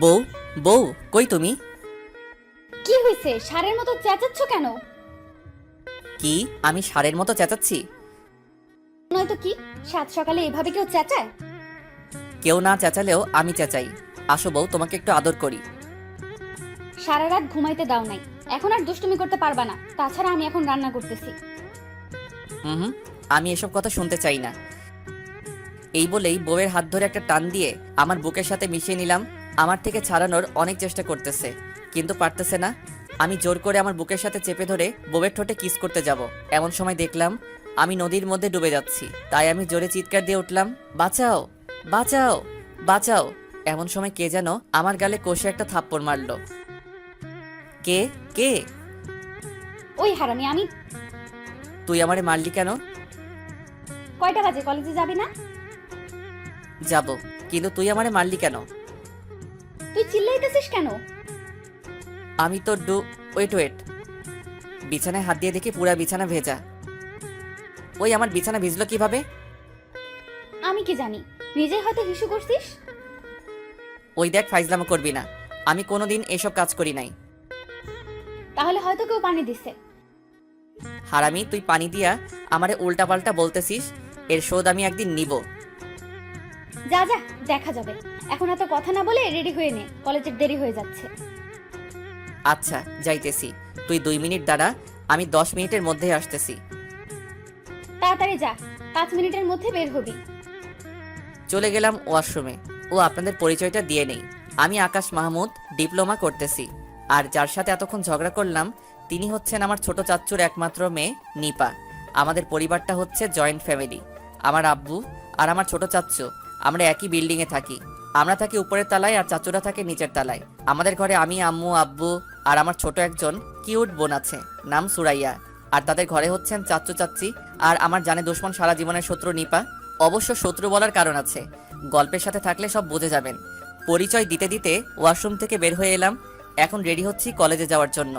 বউ, বউ, কই তুমি? কি হয়েছে? ষাঁড়ের মতো চেঁচাচ্ছ কেন? কি আমি ষাঁড়ের মতো চেঁচাচ্ছি? নয়তো কি, সাত সকালে এভাবে কেউ চেঁচায়? কেউ না চেঁচালেও আমি চেঁচাই। আসো বউ, তোমাকে একটু আদর করি। সারা রাত ঘুমাইতে দাও নাই, এখন আর দুষ্টুমি করতে পারবা না। তাছাড়া আমি এখন রান্না করতেছি। হুম, আমি এসব কথা শুনতে চাই না। এই বলেই বউয়ের হাত ধরে একটা টান দিয়ে আমার বুকের সাথে মিশিয়ে নিলাম। আমার থেকে ছাড়ানোর অনেক চেষ্টা করতেছে, কিন্তু পারতেছে না। আমি জোর করে আমার বুকের সাথে চেপে ধরে বউয়ের ঠোঁটে কিস করতে যাব, এমন সময় দেখলাম আমি নদীর মধ্যে ডুবে যাচ্ছি। তাই আমি জোরে চিৎকার দিয়ে উঠলাম, বাঁচাও, বাঁচাও, বাঁচাও। এমন সময় কে যেন আমার গালে কষে একটা থাপ্পড় মারলো। কে? কে? ওই হারামি আমি। তুই আমারে মারলি কেন? কয়টা বাজে, কলেজে যাবি না? যাব, কিন্তু তুই আমারে মারলি কেন? তুই চিল্লাইতেছিস কেন? আমি তো ওয়েট ওয়েট, বিছানায় হাত দিয়ে দেখি পুরা বিছানা ভেজা। ওই আমার বিছানা ভিজলো কিভাবে? আমি কি জানি, নিজেই হয়তো হিসু করছিস। ওই দেখ, ফাইজলামো করবি না। আমি কোনোদিন এসব কাজ করি নাই। তাহলে হয়তো কেউ পানি দিছে। হারামি, তুই পানি দিয়া আমারে উল্টাপাল্টা বলতেছিস। এর শোধ আমি একদিন নিব। যা যা, দেখা যাবে। এখন এত কথা না বলে রেডি হয়ে নে, কলেজের দেরি হয়ে যাচ্ছে। আচ্ছা, যাইতেছি। তুই 2 মিনিট দাঁড়া, আমি 10 মিনিটের মধ্যে আসতেছি। তাড়াতাড়ি যা, 5 মিনিটের মধ্যে বের হবি। চলে গেলাম ওয়াশরুমে। ও আপনাদের পরিচয়টা দিয়ে নেই। আমি আকাশ মাহমুদ, ডিপ্লোমা করতেছি। আর যার সাথে এতক্ষণ ঝগড়া করলাম তিনি হচ্ছেন আমার ছোট চাচ্চুর একমাত্র মেয়ে নিপা। আমাদের পরিবারটা হচ্ছে জয়েন্ট ফ্যামিলি। আমার আব্বু আর আমার ছোট চাচ্চু আমরা একই বিল্ডিংয়ে থাকি। আমরা থাকি উপরের তলায় আর চাচুরা থাকে নিচের তলায়। আমাদের ঘরে আমি, আম্মু, আব্বু আর আমার ছোট একজন কিউট বোন আছে, নাম সুরাইয়া। আর তাদের ঘরে হচ্ছেন চাচ্চু চাচ্চি আর আমার জানে দুশ্মন সারা জীবনের শত্রু নিপা। অবশ্য শত্রু বলার কারণ আছে, গল্পের সাথে থাকলে সব বুঝে যাবেন। পরিচয় দিতে দিতে ওয়াশরুম থেকে বের হয়ে এলাম। এখন রেডি হচ্ছি কলেজে যাওয়ার জন্য।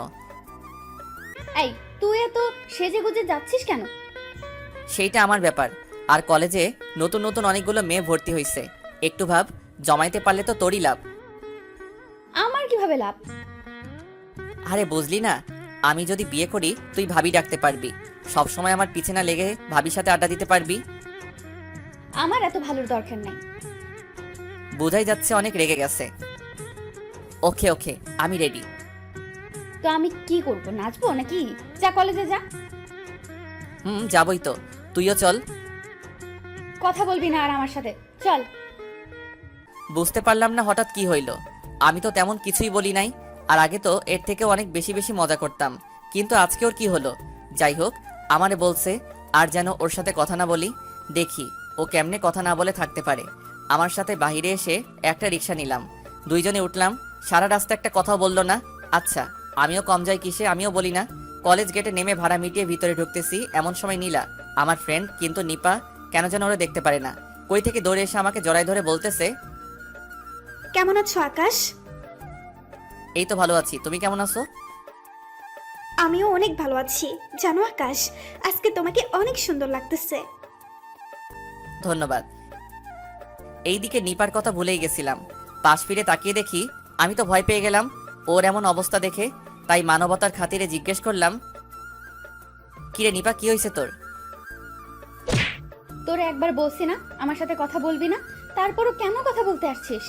এই, তুই এত সেজে গুজে যাচ্ছিস কেন? সেইটা আমার ব্যাপার। আর কলেজে নতুন নতুন অনেকগুলো মেয়ে ভর্তি হয়েছে। একটু ভাব, জমাইতে পারলে তো তোরই লাভ। আমার কিভাবে লাভ? আরে বুঝলি না, আমি যদি বিয়ে করি তুই ভাবি ডাকতে পারবি। সব সময় আমার পিছে না লেগে ভাবির সাথে আড্ডা দিতে পারবি। আমার এত ভালোর দরকার নাই। বোঝাই যাচ্ছে অনেক রেগে গেছে। ওকে ওকে, আমি রেডি। তো আমি কি করব, নাচবো নাকি? যা কলেজে যা। যাবই তো, তুইও চল। কথা বলবি না আর আমার সাথে, চল। বুঝতে পারলাম না হঠাৎ কি হইল। আমি তো তেমন কিছুই বলি নাই। আর আগে তো এর থেকেও অনেক বেশি বেশি মজা করতাম, কিন্তু আজকে ওর কি হলো? যাই হোক, আমারে বলছে আর যেন ওর সাথে কথা না বলি। দেখি ও কেমনে কথা না বলে থাকতে পারে। আমার সাথে বাইরে এসে একটা রিক্সা নিলাম, দুইজনে উঠলাম। সারা রাস্তা একটা কথাও বললো না। আচ্ছা, আমিও কম যাই কিসে, আমিও বলি না। কলেজ গেটে নেমে ভাড়া মিটিয়ে ভিতরে ঢুকতেছি, এমন সময় নীলা, আমার ফ্রেন্ড কিন্তু নিপা, কেন যেন ওরা দেখতে পারে না, কই থেকে দৌড়ে এসে আমাকে জড়াই ধরে বলতেছে, কেমন আছো আকাশ? এই তো ভালো আছি, তুমি কেমন আছো? আমিও অনেক ভালো আছি। জানো আকাশ, আজকে তোমাকে অনেক সুন্দর লাগতেছে। ধন্যবাদ। এইদিকে নিপার কথা ভুলেই গেছিলাম। পাশ ফিরে তাকিয়ে দেখি আমি তো ভয় পেয়ে গেলাম ওর এমন অবস্থা দেখে। তাই মানবতার খাতিরে জিজ্ঞেস করলাম, কিরে নিপা, কি হয়েছে তোর? তোরে একবার বলছি না আমার সাথে কথা বলবি না, তারপরও কেন কথা বলতে আসছিস?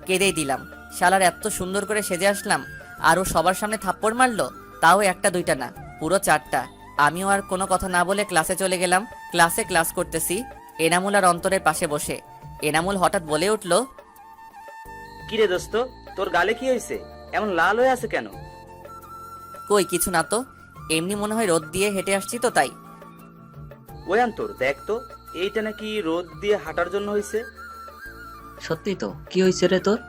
কেঁদেই দিলাম। শালার এত সুন্দর করে সেজে আসলাম আর ও সবার সামনে থাপ্পড় মারলো, তাও একটা দুইটা না, পুরো 4টা। আমিও আর কোনো কথা না বলে ক্লাসে চলে গেলাম। ক্লাসে ক্লাস করতেছি এনামুল আর অন্তরের পাশে বসে। এনামুল হঠাৎ বলে উঠল, কিরে দোস্ত, তোর গালে কি হয়েছে? এমন লাল হয়ে আছে কেন? কই কিছু না তো, এমনি মনে হয় রোদ দিয়ে হেঁটে আসছি তো তাই। ওই অন্তর, দেখ তো, এইটা নাকি রোদ দিয়ে হাঁটার জন্য হয়েছে। সত্যি তো, কি হয়েছে রে তোর?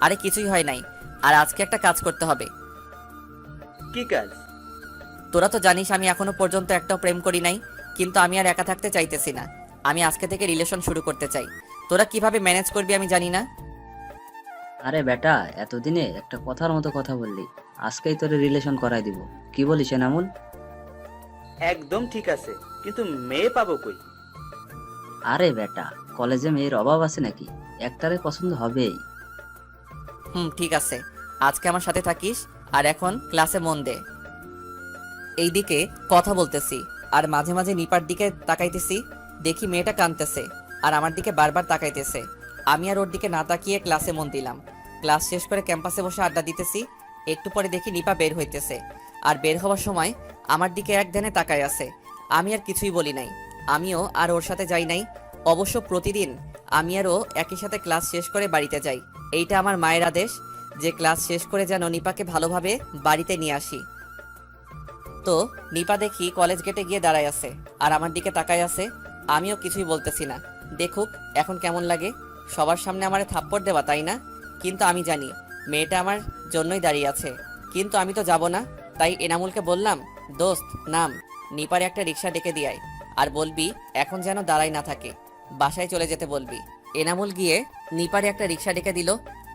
আরে কিছুই হয় নাই, আর আজকে একটা কাজ করতে হবে। কি কাজ? তোরা তো জানিস আমি এখনো পর্যন্ত একটাও প্রেম করি নাই, কিন্তু আমি আর একা থাকতে চাইতেছি না। আমি আজকে থেকে রিলেশন শুরু করতে চাই। তোরা কিভাবে ম্যানেজ করবি আমি জানি না। আরে বেটা, এতদিনে একটা কথার মতো কথা বললি, আজকেই তোর রিলেশন করাই দিব। কি বলিস এনামুল? একদম ঠিক আছে, কিন্তু মেয়ে পাবো কই? আরে বেটা, কলেজে মেয়ের অভাব আছে নাকি? একটারে পছন্দ হবেই। ঠিক আছে, আজকে আমার সাথে থাকিস, আর এখন ক্লাসে মন দে। এইদিকে কথা বলতেছি আর মাঝে মাঝে নিপার দিকে তাকাইতেছি, দেখি মেয়েটা কাঁদতেছে আর আমার দিকে বারবার তাকাইতেছে। আমি আর ওর দিকে না তাকিয়ে ক্লাসে মন দিলাম। ক্লাস শেষ করে ক্যাম্পাসে বসে আড্ডা দিতেছি। একটু পরে দেখি নিপা বের হইতেছে, আর বের হওয়ার সময় আমার দিকে এক ধ্যানে তাকায় আছে। আমি আর কিছুই বলি নাই, আমিও আর ওর সাথে যাই নাই। অবশ্য প্রতিদিন আমি আর ও একই সাথে ক্লাস শেষ করে বাড়িতে যাই। এইটা আমার মায়ের আদেশ যে ক্লাস শেষ করে যেন নিপাকে ভালোভাবে বাড়িতে নিয়ে আসি। তো নিপা দেখি কলেজ গেটে গিয়ে দাঁড়ায় আছে আর আমার দিকে তাকায় আছে। আমিও কিছুই বলতেছি না, দেখুক এখন কেমন লাগে। সবার সামনে আমারে থাপ্পড় দেওয়া, তাই না? কিন্তু আমি জানি মেয়েটা আমার জন্যই দাঁড়িয়ে আছে, কিন্তু আমি তো যাব না। তাই এনামুলকে বললাম, দোস্ত নাম, নিপারে একটা রিক্সা ডেকে দিয়াই, আর বলবি এখন যেন দাঁড়াই না থাকে, বাসায় চলে যেতে বলবি। এনামুল গিয়ে নিপারে একটা রিক্সা ডেকে দিল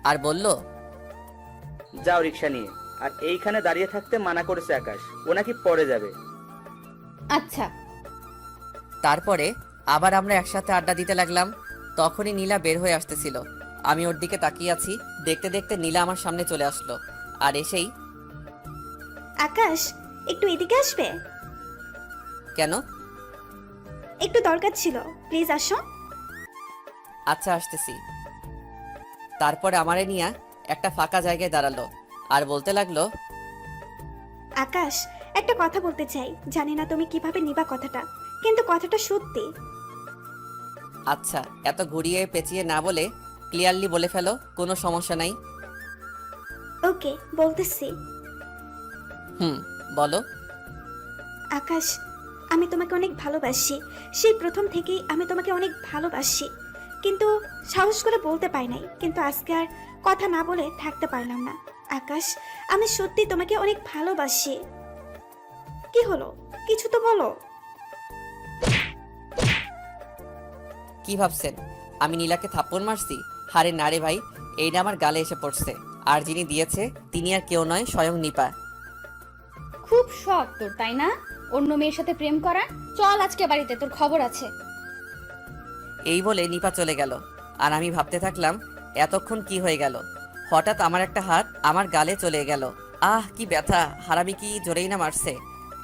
আর বলল, যাও রিক্সা নিয়ে। আর এইখানে দাঁড়িয়ে থাকতে মানা করেছে আকাশ, ও নাকি পড়ে যাবে। আচ্ছা। তারপরে আবার আমরা একসাথে আড্ডা দিতে লাগলাম। তখনই নীলা বের হয়ে আসতেছিল। আমি ওর দিকে তাকিয়ে আছি, দেখতে দেখতে নীলা আমার সামনে চলে আসলো আর এসেই, আকাশ, একটু এদিকে আসবে? কেন? একটু দরকার ছিল, প্লিজ আসো। আচ্ছা আসতেছি। তারপরে আমারে নিয়ে একটা ফাঁকা জায়গায় দাঁড়ালো আর বলতে লাগলো, আকাশ, একটা কথা বলতে চাই, জানি না তুমি কিভাবে নিবা কথাটা, কিন্তু কথাটা সত্যি। আচ্ছা এত ঘুরিয়ে পেঁচিয়ে না বলে ক্লিয়ারলি বলে ফেলো, কোনো সমস্যা নাই। ওকে, বলতেছি। বলো। আকাশ, আমি তোমাকে অনেক ভালোবাসি, সেই প্রথম থেকেই আমি তোমাকে অনেক ভালোবাসি, কিন্তু সাহস করে বলতে পারি নাই, কিন্তু আজকে আর কথা না বলে থাকতে পারলাম না। আকাশ, আমি সত্যি তোমাকে অনেক ভালোবাসি। কি হলো, কিছু তো বলো। কি ভাবছেন আমি নীলাকে থাপ্পড় মারছি? হারে না রে ভাই, এইটা আমার গালে এসে পড়ছে, আর যিনি দিয়েছে তিনি আর কেউ নয়, স্বয়ং নিপা। খুব শখ তোর, তাই না? অন্য মেয়ের সাথে প্রেম করা। চল আজকে বাড়িতে, তোর খবর আছে। এই বলে নিপা চলে গেল আর আমি ভাবতে থাকলাম এতক্ষণ কি হয়ে গেল। হঠাৎ আমার একটা হাত আমার গালে চলে গেল। আহ কি ব্যথা! হারামি কি জোরেই না মারছে।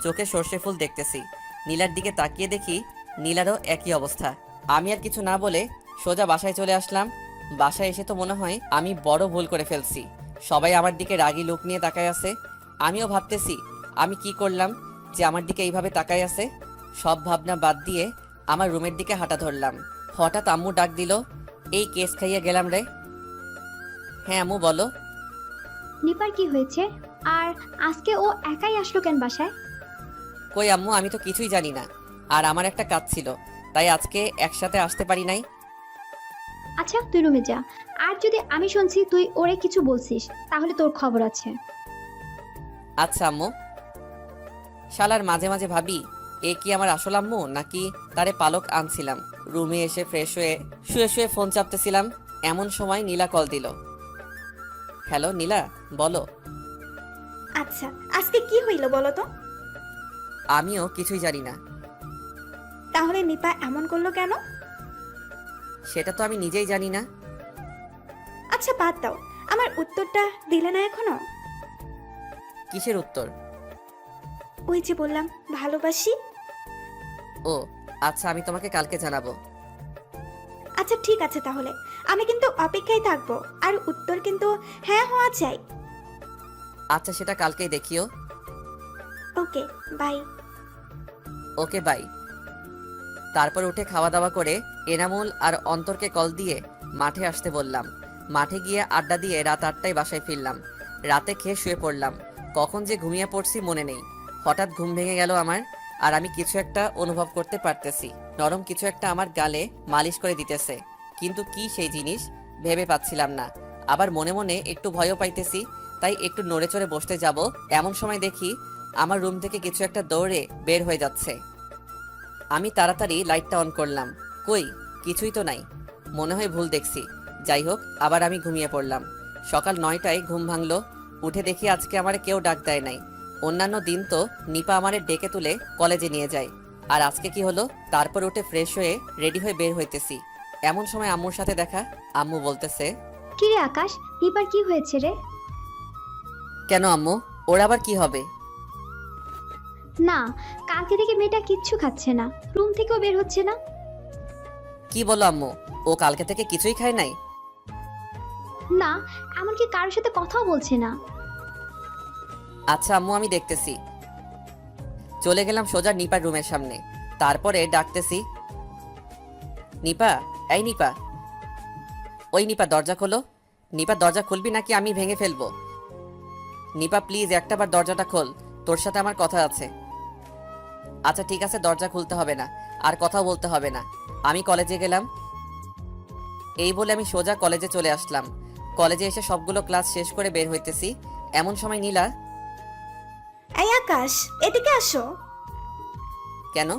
চোখে সর্ষে ফুল দেখতেছি। নীলার দিকে তাকিয়ে দেখি নীলারও একই অবস্থা। আমি আর কিছু না বলে সোজা বাসায় চলে আসলাম। বাসায় এসে তো মনে হয় আমি বড় ভুল করে ফেলছি। সবাই আমার দিকে রাগী লোক নিয়ে তাকায় আছে। আমিও ভাবতেছি আমি কি করলাম যে আমার দিকে এইভাবে তাকায় আছে। সব ভাবনা বাদ দিয়ে আমার রুমের দিকে হাঁটা ধরলাম। হঠাৎ আম্মু ডাক দিল, এই কেস খাইয়ে গেলাম রে। হ্যাঁ আম্মু বলো। নিপার কি হয়েছে? আর আজকে ও একাই আসলো কেন বাসায়? কই আম্মু, আমি তো কিছুই জানি না, আর আমার একটা কাজ ছিল তাই আজকে একসাথে আসতে পারি নাই। আচ্ছা তুই রুমে যা, আর যদি আমি শুনছি তুই ওরে কিছু বলছিস তাহলে তোর খবর আছে। আচ্ছা আম্মু। শালার মাঝে মাঝে ভাবি এ কি আমার আসল আম্মু নাকি তারে পালক আনছিলাম। রুমে এসে ফ্রেশ হয়ে শুয়ে শুয়ে ফোন চাপতেছিলাম, এমন সময় নীলা কল দিল। হ্যালো নীলা, বলো। আচ্ছা, আজকে কি হইল বলো তো? আমিও কিছুই জানি না। তাহলে নিপা এমন করলো কেন? সেটা তো আমি নিজেই জানি না। আচ্ছা বাদ দাও, আমার উত্তরটা দিলে না এখনো। কিসের উত্তর? ওই যে বললাম ভালোবাসি। ও আচ্ছা, আমি তোমাকে কালকে জানাবো। আচ্ছা ঠিক আছে, তাহলে আমি কিন্তু অপেক্ষায় থাকবো, আর উত্তর কিন্তু হ্যাঁ হওয়া চাই। আচ্ছা সেটা কালকেই দেখিও। Okay bye. Okay bye. তারপর উঠে খাওয়া দাওয়া করে এনামুল আর অন্তরকে কল দিয়ে মাঠে আসতে বললাম। মাঠে গিয়ে আড্ডা দিয়ে রাত 8টায় বাসায় ফিরলাম। রাতে খেয়ে শুয়ে পড়লাম। কখন যে ঘুমিয়ে পড়ছি মনে নেই। হঠাৎ ঘুম ভেঙে গেল আমার, আর আমি কিছু একটা অনুভব করতে পারতেছি। নরম কিছু একটা আমার গালে মালিশ করে দিতেছে, কিন্তু কি সেই জিনিস ভেবে পাচ্ছিলাম না। আবার মনে মনে একটু ভয়ও পাইতেছি, তাই একটু নড়ে চড়ে বসতে যাব, এমন সময় দেখি আমার রুম থেকে কিছু একটা দৌড়ে বের হয়ে যাচ্ছে। আমি তাড়াতাড়ি লাইটটা অন করলাম, কই কিছুই তো নাই, মনে হয় ভুল দেখছি। যাই হোক, আবার আমি ঘুমিয়ে পড়লাম। সকাল 9টায় ঘুম ভাঙলো। উঠে দেখি আজকে আমার কেউ ডাক দেয় নাই। অন্যান্য দিন তো নিপা আমারে ডেকে তুলে কলেজে নিয়ে যায়, আর আজকে কি হলো? তারপর উঠে ফ্রেশ হয়ে রেডি হয়ে বের হইতেছি, এমন সময় আম্মুর সাথে দেখা। আম্মু বলতেছে, কি রে আকাশ, নিপার কি হয়েছে রে? কেন আম্মু, ওর আবার কি হবে? না, কালকে থেকে মেয়েটা কিচ্ছু খাচ্ছে না, রুম থেকেও বের হচ্ছে না। কি বলো আম্মু, ও কালকে থেকে কিছুই খায় নাই? না, এমনকি কারোর সাথে কথাও বলছে না। আচ্ছা আম্মু, আমি দেখতেছি। চলে গেলাম সোজা নিপার রুমের সামনে। তারপরে ডাকতেছি, নিপা, এই নিপা। ওই নিপা, দরজা খোলো। নিপা, দরজা খুলবি নাকি আমি ভেঙে ফেলবো? নিপা প্লিজ, একটাবার দরজাটা খোল, তোর সাথে আমার কথা আছে। আচ্ছা ঠিক আছে, দরজা খুলতে হবে না, আর কথাও বলতে হবে না। আমি কলেজে গেলাম। এই বলে আমি সোজা কলেজে চলে আসলাম। কলেজে এসে সবগুলো ক্লাস শেষ করে বের হইতেছি, এমন সময় নীলা। এই আকাশ, এদিকে আসো, কেন?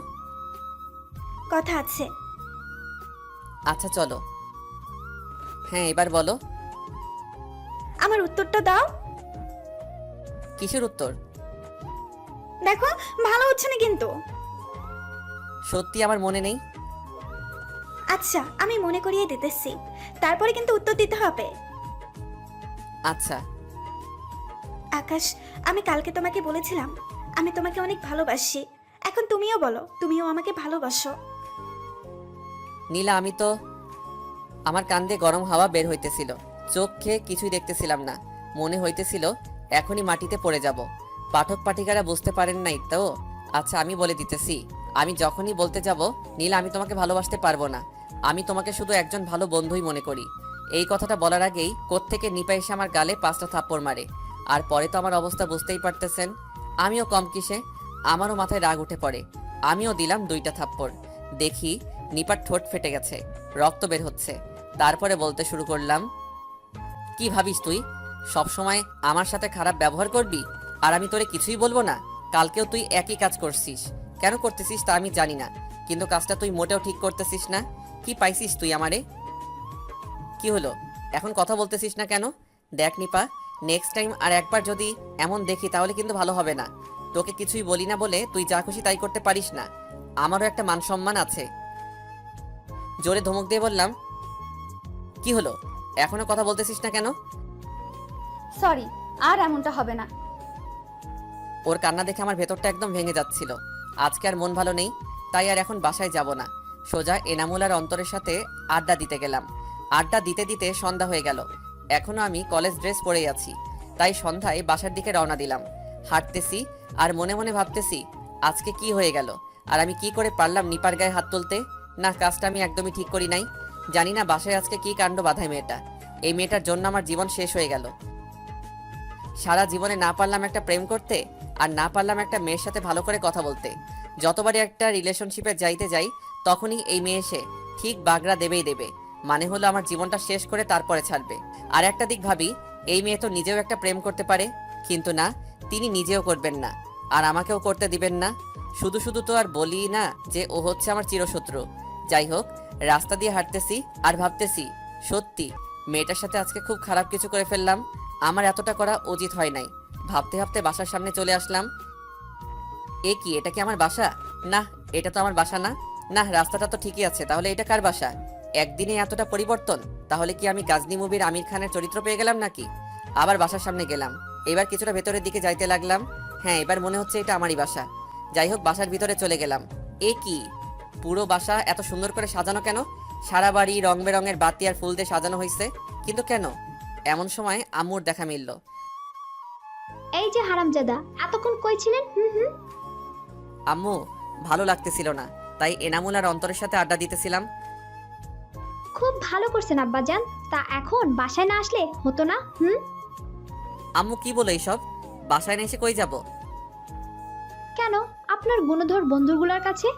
কথা আছে। আচ্ছা চলো। হ্যাঁ এবার বলো। আমার উত্তরটা দাও। কিসের উত্তর? দেখো, ভালো হচ্ছে না কিন্তু। সত্যি আমার মনে নেই। আচ্ছা, আমি মনে করিয়ে দিতেছি, তারপরে কিন্তু উত্তর দিতে হবে। আচ্ছা। আকাশ, আমি কালকে তোমাকে বলেছিলাম আমি তোমাকে অনেক ভালোবাসি। এখন তুমিও বলো, তুমিও আমাকে ভালোবাসো। নীলা, আমি তো, আমার কান দিয়ে গরম হাওয়া বের হইতেছিল, চোখ খেয়ে কিছুই দেখতেছিলাম না। মনে হইতেছিল এখনই মাটিতে পড়ে যাব। পাঠক পাঠিকারা বুঝতে পারেন নাই তো? আচ্ছা আমি বলে দিতেছি, আমি যখনই বলতে যাব নীলা আমি তোমাকে ভালোবাসতে পারবো না, আমি তোমাকে শুধু একজন ভালো বন্ধুই মনে করি। এই কথাটা বলার আগেই কোত্থেকে নিপা এসে আমার গালে 5টা থাপ্পড় মারে। আর পরে তো আমার অবস্থা বুঝতেই পারতেছেন। আমিও কম কিসে, আমারও মাথায় রাগ উঠে পড়ে। আমিও দিলাম 2টা থাপ্পড়। দেখি নিপার ঠোঁট ফেটে গেছে, রক্ত বের হচ্ছে। তারপরে বলতে শুরু করলাম, কি ভাবিস তুই সব সময় আমার সাথে খারাপ ব্যবহার করবি আর আমি তোরে কিছুই বলবো না? কালকেও তুই একই কাজ করছিস, কেন করতেছিস তা আমি জানি না, কিন্তু কাজটা তুই মোটেও ঠিক করতেছিস না। কি পাইছিস তুই আমারে? কি হলো, এখন কথা বলতেছিস না কেন? দেখ নিপা, নেক্সট টাইম আর একবার যদি এমন দেখি তাহলে কিন্তু ভালো হবে না। তোকে কিছুই বলি না বলে তুই যা খুশি তাই করতে পারিস না, আমারও একটা মান সম্মান আছে। জোরে ধমক দিয়ে বললাম, কি হলো, এখনো কথা বলতেছিস না কেন? সরি, আর এমনটা হবে না। ওর কান্না দেখে আমার ভেতরটা একদম ভেঙে যাচ্ছিল। আজকে আর মন ভালো নেই, তাই আর এখন বাসায় যাব না। সোজা এনামুল আর অন্তরের সাথে আড্ডা দিতে গেলাম। আড্ডা দিতে দিতে সন্ধ্যা হয়ে গেল। এখনো আমি কলেজ ড্রেস পরেই আছি, তাই সন্ধ্যায় বাসার দিকে রওনা দিলাম। হাঁটতেছি আর মনে মনে ভাবতেছি আজকে কি হয়ে গেল, আর আমি কি করে পারলাম নিপার গায়ে হাত তুলতে? না, কাজটা আমি একদমই ঠিক করি নাই। জানি না বাসায় আজকে কি কাণ্ড বাঁধায় মেয়েটা। এই মেয়েটার জন্য আমার জীবন শেষ হয়ে গেল। সারা জীবনে না পারলাম একটা প্রেম করতে, আর না পারলাম একটা মেয়ের সাথে ভালো করে কথা বলতে। যতবারই একটা রিলেশনশিপে যাইতে যাই তখনই এই মেয়ে এসে ঠিক বাগড়া দেবেই দেবে। মানে হলো আমার জীবনটা শেষ করে তারপরে ছাড়বে। আর একটা দিক ভাবি, এই মেয়ে তো নিজেও একটা প্রেম করতে পারে, কিন্তু না, তিনি নিজেও করবেন না আর আমাকেও করতে দিবেন না। শুধু শুধু তো আর বলি না যে ও হচ্ছে আমার চিরশত্রু। যাই হোক, রাস্তা দিয়ে হাঁটতেছি আর ভাবতেছি, সত্যি মেয়েটার সাথে আজকে খুব খারাপ কিছু করে ফেললাম, আমার এতটা করা উচিত হয় নাই। ভাবতে ভাবতে বাসার সামনে চলে আসলাম। এ কি, এটা কি আমার বাসা? না, এটা তো আমার বাসা না। না, রাস্তাটা তো ঠিকই আছে, তাহলে এটা কার বাসা? একদিনে এতটা পরিবর্তন, তাহলে কি আমি গাজনি মুভির আমির খানের চরিত্র পেয়ে গেলাম নাকি? আবার বাসার সামনে গেলাম, এবার কিছুটা ভেতরের দিকে যাইতে লাগলাম। হ্যাঁ, এবার মনে হচ্ছে এটা আমারই বাসা। যাই হোক, বাসার ভিতরে চলে গেলাম। এ কি, পুরো বাসা এত সুন্দর করে সাজানো কেন? সারা বাড়ি রং বেরঙের বাতি আর ফুল দিয়ে সাজানো হয়েছে, কিন্তু কেন? এমন সময় আম্মুর দেখা মিলল। এই যে হারামজাদা, এতক্ষণ কই ছিলেন? হুম। আম্মু, ভালো লাগতেছিল না, তাই এনামুল আর অন্তরের সাথে আড্ডা দিতেছিলাম। খুব ভালো করছেন আব্বাজান, তা এখন বাসায় না আসলে হতো না? আম্মু কি বলো এইসব? বাসায় না এসে কই যাব? কেন, আপনার গুণধর বন্ধুগুলোর কাছে।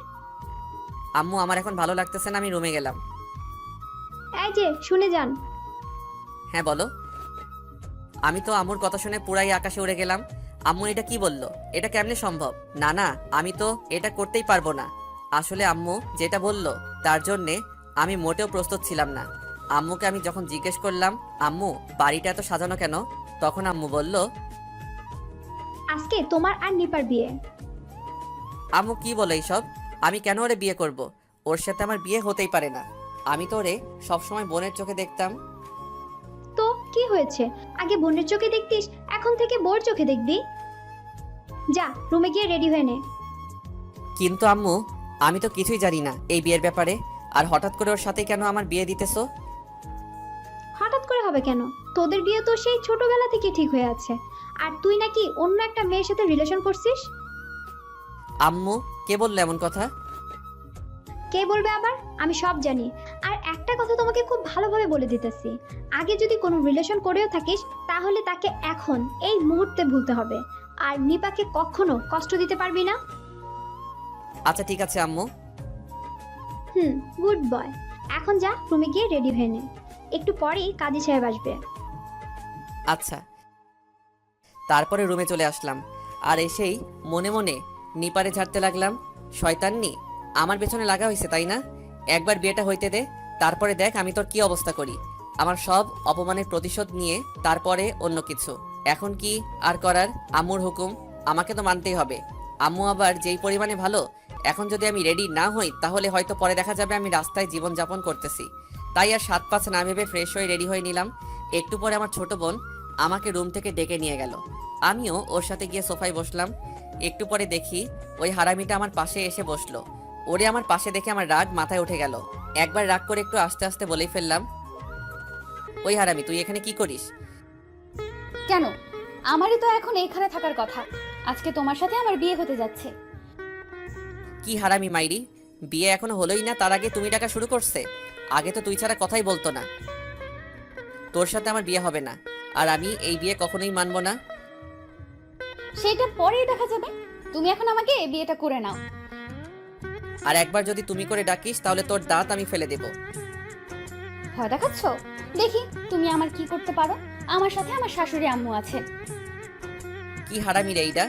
আম্মু, আমার এখন ভালো লাগতেছে না, আমি রুমে গেলাম। এই যে শুনে যান। হ্যাঁ বলো। আমি তো আম্মুর কথা শুনে পুরাই আকাশে উড়ে গেলাম। আম্মু এটা কি বললো? এটা কেমনে সম্ভব? না না, আমি তো এটা করতেই পারবো না। আসলে আম্মু যেটা বললো তার জন্যে আমি মোটেও প্রস্তুত ছিলাম না। আম্মুকে আমি যখন জিজ্ঞেস করলাম, আম্মু বাড়িটা এত সাজানো কেন, তখন আম্মু বলল, আজকে তোমার আর নিপার বিয়ে। আম্মু কি বলে এইসব? আমি কেন ওরে বিয়ে করব? ওর সাথে আমার বিয়ে হতেই পারে না। আমি তো ওরে সবসময় বোনের চোখে দেখতাম। তো কি হয়েছে? আগে বোনের চোখে দেখতিস, এখন থেকে বোর চোখে দেখবি। যা রুমে গিয়ে রেডি হয়ে নে। কিন্তু আম্মু, আমি তো কিছুই জানি না এই বিয়ের ব্যাপারে। আর হঠাৎ করে ওর সাথে কেন আমার বিয়ে দিতেছো? হঠাৎ করে হবে কেন? তোদের বিয়ে তো সেই ছোটবেলা থেকে ঠিক হয়ে আছে। আর তুই নাকি অন্য একটা মেয়ের সাথে রিলেশন করছিস। আম্মু, কে বললো এমন কথা? কে বলবে আবার? আমি সব জানি। আর একটা কথা তোমাকে খুব ভালোভাবে বলে দিতেছি, আগে যদি কোনো রিলেশন করেও থাকিস তাহলে তাকে এখন এই মুহূর্তে ভুলতে হবে। আর নিপাকে কখনো কষ্ট দিতে পারবি না। আচ্ছা ঠিক আছে আম্মু। Good boy. এখন যা রুমে গিয়ে রেডি হয়ে নে, একটু পরেই কাজী সাহেব আসবে। আচ্ছা। তারপরে রুমে চলে আসলাম আর এসেই মনে মনে নিপারে ঝাড়তে লাগলাম। শয়তান্নি, আমার পেছনে লাগা হয়েছে তাই না? একবার বিয়েটা হইতে দে, তারপরে দেখ আমি তোর কি অবস্থা করি। আমার সব অপমানের প্রতিশোধ নিয়ে তারপরে অন্য কিছু। এখন কি আর করার? আম্মুর হুকুম, আমাকে তো মানতেই হবে। আম্মু আবার যেই পরিমাণে ভালো, এখন যদি আমি রেডি না হই তাহলে হয়তো পরে দেখা যাবে আমি রাস্তায় জীবনযাপন করতেছি। তাই আর 7-5 না ভেবে ফ্রেশ হয়ে রেডি হয়ে নিলাম। একটু পরে আমার ছোট বোন আমাকে রুম থেকে ডেকে নিয়ে গেল। আমিও ওর সাথে গিয়ে সোফায় বসলাম। একটু পরে দেখি ওই হারামিটা আমার পাশে এসে বসলো। ওরে আমার পাশে দেখে আমার রাগ মাথায় উঠে গেল। একবার রাগ করে একটু আস্তে আস্তে বলেই ফেললাম, ওই হারামি, তুই এখানে কি করিস? কেন? আমারই তো এখন এইখানে থাকার কথা। আজকে তোমার সাথে আমার বিয়ে হতে যাচ্ছে। কি হারামি মাইরি, বিয়ে এখনো হলোই না তার আগে তুমি ডাকা শুরু করছে? আগে তো তুই ছাড়া কথাই বলতো না। তোর সাথে আমার বিয়ে হবে না, আর আমি এই বিয়ে কখনোই মানবো না। সেটা পরেই দেখা যাবে। তুমি এখন আমাকে এই বিয়েটা করে নাও। আর একবার যদি তুমি করে ডাকিস তাহলে তোর দাঁত আমি ফেলে দেব। ভয় দেখাচ্ছ? দেখি তুমি আমার কি করতে পারো। আমার সাথে আমার শাশুড়ি আম্মু আছে। কি হারামি রে এইটা,